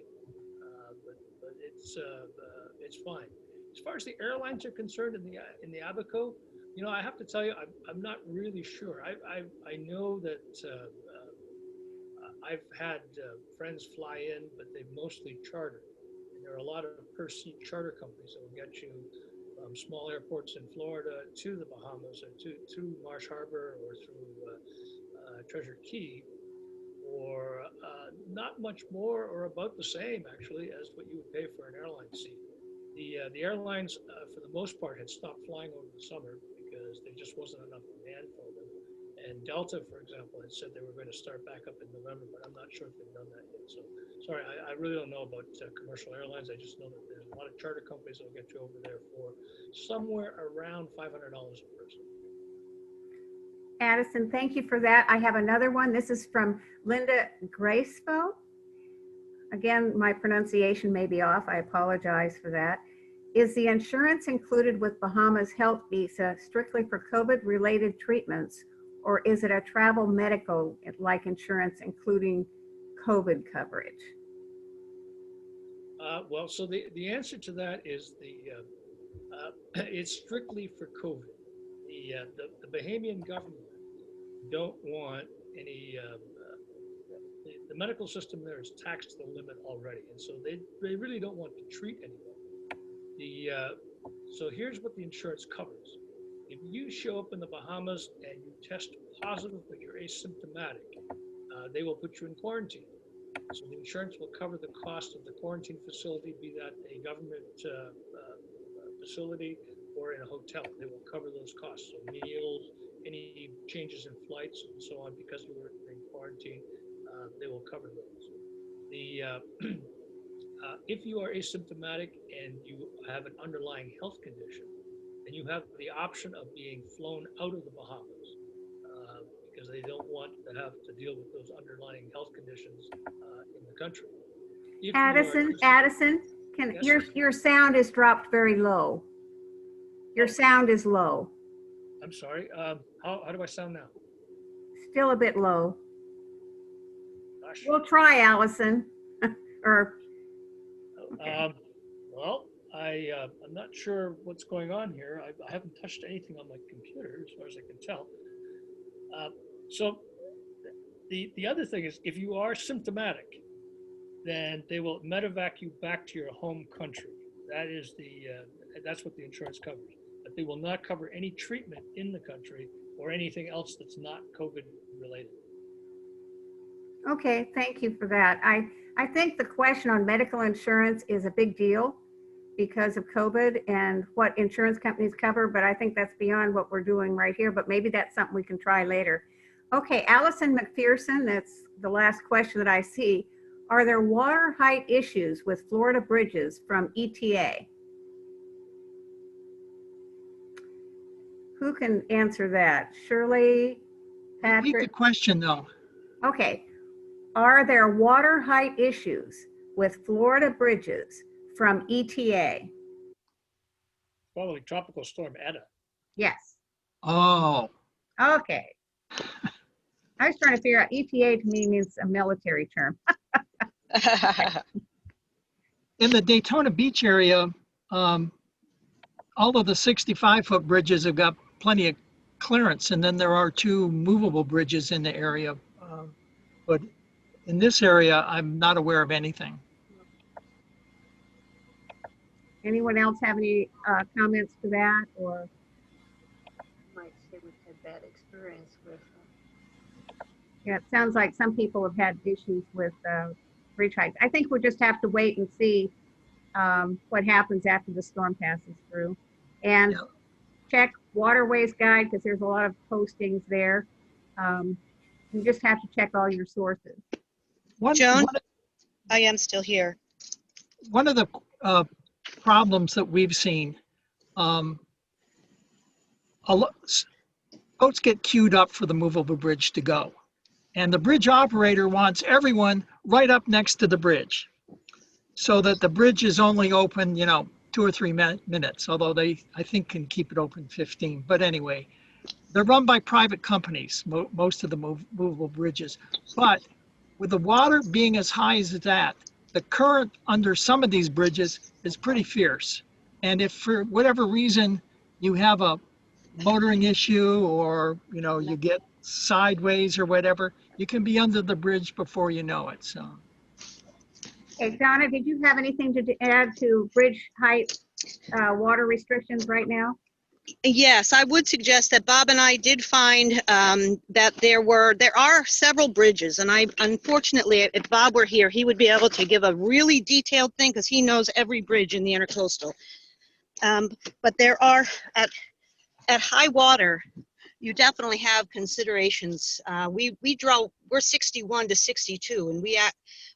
but it's fine. As far as the airlines are concerned in the Abaco, I have to tell you, I'm not really sure. I know that. I've had friends fly in, but they mostly charter. And there are a lot of per seat charter companies that will get you from small airports in Florida to the Bahamas or to Marsh Harbor or through Treasure Key for not much more or about the same actually as what you would pay for an airline seat. The airlines for the most part had stopped flying over the summer because there just wasn't enough demand for them. And Delta, for example, had said they were going to start back up in November, but I'm not sure if they've done that yet. So, sorry, I really don't know about commercial airlines. I just know that there's a lot of charter companies that will get you over there for somewhere around $500 a person. Addison, thank you for that. I have another one. This is from Linda Gracefo. Again, my pronunciation may be off. I apologize for that. Is the insurance included with Bahamas Health Visa strictly for COVID-related treatments, or is it a travel medical like insurance including COVID coverage? Well, so the answer to that is it's strictly for COVID. The Bahamian government don't want any, the medical system there is taxed to the limit already. And so they really don't want to treat anyone. So here's what the insurance covers. If you show up in the Bahamas and you test positive, but you're asymptomatic, they will put you in quarantine. So the insurance will cover the cost of the quarantine facility, be that a government facility or in a hotel. They will cover those costs. So meals, any changes in flights and so on, because you were in quarantine, they will cover those. If you are asymptomatic and you have an underlying health condition, then you have the option of being flown out of the Bahamas because they don't want to have to deal with those underlying health conditions in the country. If you are- Addison, Yes. your sound is dropped very low. Your sound is low, I'm sorry. How do I sound now? still a bit low. Gosh. We'll try, Allison. Or, Well, I'm not sure what's going on here. I haven't touched anything on my computer as far as I can tell. So the other thing is, if you are symptomatic, then they will medevac you back to your home country. That is that's what the insurance covers. But they will not cover any treatment in the country or anything else that's not COVID related. okay, thank you for that. I think the question on medical insurance is a big deal because of COVID and what insurance companies cover, but I think that's beyond what we're doing right here, but maybe that's something we can try later. Okay, Allison McPherson, that's the last question that I see. Are there water height issues with Florida bridges from ETA? Who can answer that? Shirley, Repeat the Patrick? question though. Okay. Are there water height issues with Florida bridges from ETA? Probably Tropical Storm Eta. Yes. Oh, Okay. I was trying to figure out, ETA to me means a military term. in the Daytona Beach area, all of the 65-foot bridges have got plenty of clearance, and then there are 2 movable bridges in the area. But in this area, I'm not aware of anything. Anyone else have any comments to that, or? Might say we've had bad experience with Yeah, it sounds like some people have had issues with bridge heights. I think we'll just have to wait and see what happens after the storm passes through. And Yeah. check Waterways Guide, because there's a lot of postings there. You just have to check all your sources. Joan? I am still here. One of the problems that we've seen, boats get queued up for the movable bridge to go. And the bridge operator wants everyone right up next to the bridge so that the bridge is only open, 2 or 3 minutes, although they, I think, can keep it open 15. But anyway, they're run by private companies, most of the movable bridges. But with the water being as high as it's at, the current under some of these bridges is pretty fierce. And if for whatever reason you have a motoring issue or, you get sideways or whatever, you can be under the bridge before you know it. So. Hey, Donna, did you have anything to add to bridge height water restrictions right now? Yes, I would suggest that Bob and I did find that there are several bridges, and unfortunately, if Bob were here, he would be able to give a really detailed thing because he knows every bridge in the intercoastal. But there are at high water, you definitely have considerations. We're 61 to 62, and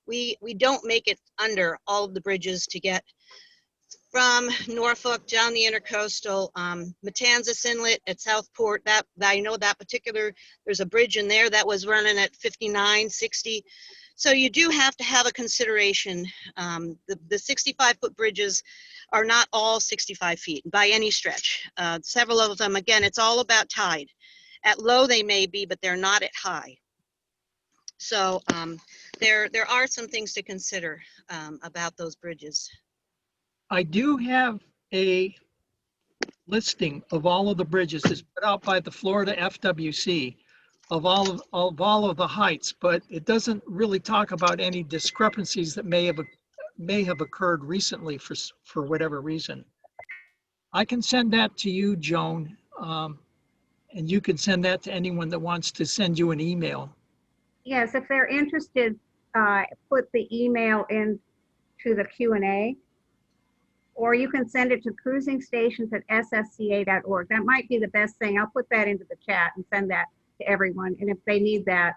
we don't make it under all of the bridges to get from Norfolk down the intercoastal, Matanzas Inlet at Southport, that I know that particular, there's a bridge in there that was running at 59, 60. So you do have to have a consideration. The 65-foot bridges are not all 65 feet by any stretch. Several of them, again, it's all about tide. At low they may be, but they're not at high. So there are some things to consider about those bridges. I do have a listing of all of the bridges. It's put out by the Florida FWC of all of the heights, but it doesn't really talk about any discrepancies that may have occurred recently for whatever reason. I can send that to you, Joan, and you can send that to anyone that wants to send you an email. Yes, if they're interested, put the email into the Q&A, or you can send it to cruisingstations@ssca.org. That might be the best thing. I'll put that into the chat and send that to everyone. And if they need that,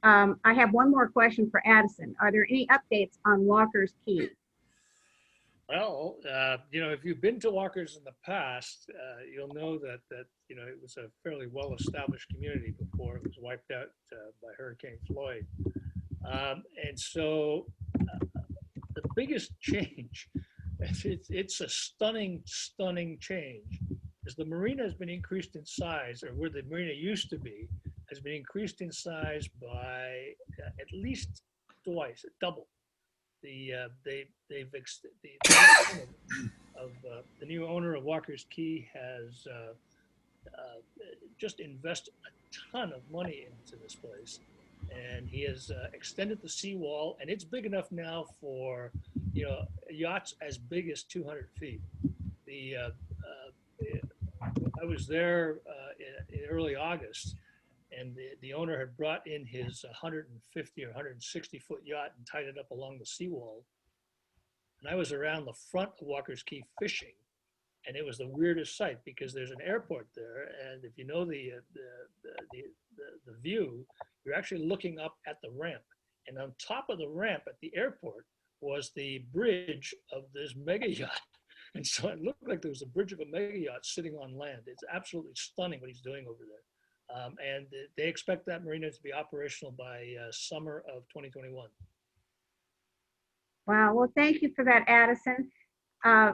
I have one more question for Addison. Are there any updates on Walker's Key? Well, if you've been to Walker's in the past, you'll know that it was a fairly well-established community before it was wiped out by Hurricane Floyd. And so the biggest change, it's a stunning change, is the marina has been increased in size, or where the marina used to be, has been increased in size by at least twice, double. The new owner of Walker's Key has just invested a ton of money into this place, and he has extended the seawall, and it's big enough now for yachts as big as 200 feet. I was there in early August, and the owner had brought in his 150 or 160 foot yacht and tied it up along the seawall. And I was around the front of Walker's Key fishing, and it was the weirdest sight because there's an airport there, and if you know the view, you're actually looking up at the ramp, and on top of the ramp at the airport was the bridge of this mega yacht. And so it looked like there was a bridge of a mega yacht sitting on land. It's absolutely stunning what he's doing over there. And they expect that marina to be operational by summer of 2021. Wow, well, thank you for that, Addison.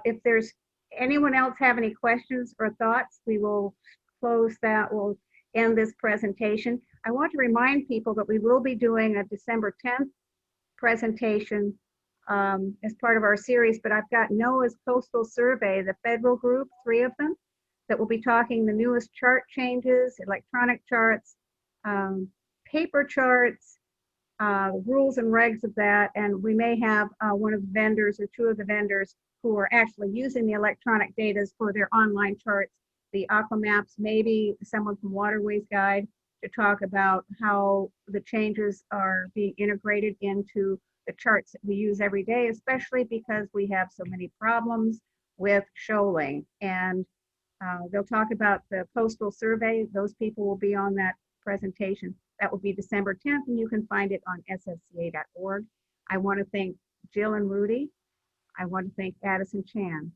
If there's anyone else have any questions or thoughts, we will close that. We'll end this presentation. I want to remind people that we will be doing a December 10th presentation as part of our series, but I've got NOAA's Coastal Survey, the federal group, 3 of them, that will be talking the newest chart changes, electronic charts, paper charts, rules and regs of that. And we may have one of the vendors or 2 of the vendors who are actually using the electronic data for their online charts, the aqua maps, maybe someone from Waterways Guide to talk about how the changes are being integrated into the charts that we use every day, especially because we have so many problems with shoaling. And they'll talk about the coastal survey. Those people will be on that presentation. That will be December 10th, and you can find it on SSCA.org. I want to thank Jill and Rudy. I want to thank Addison Chan.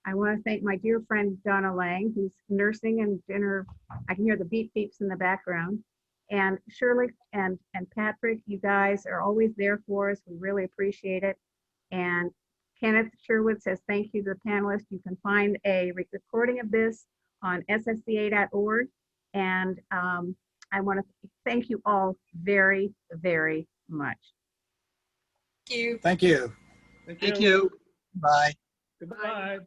I want to thank my dear friend Donna Lang, who's nursing and dinner. I can hear the beep beeps in the background. And Shirley and Patrick, you guys are always there for us. We really appreciate it. And Kenneth Sherwood says thank you to the panelists. You can find a recording of this on ssca.org. And I want to thank you all very, very much. Thank you. Thank you. Thank you. Bye. Goodbye.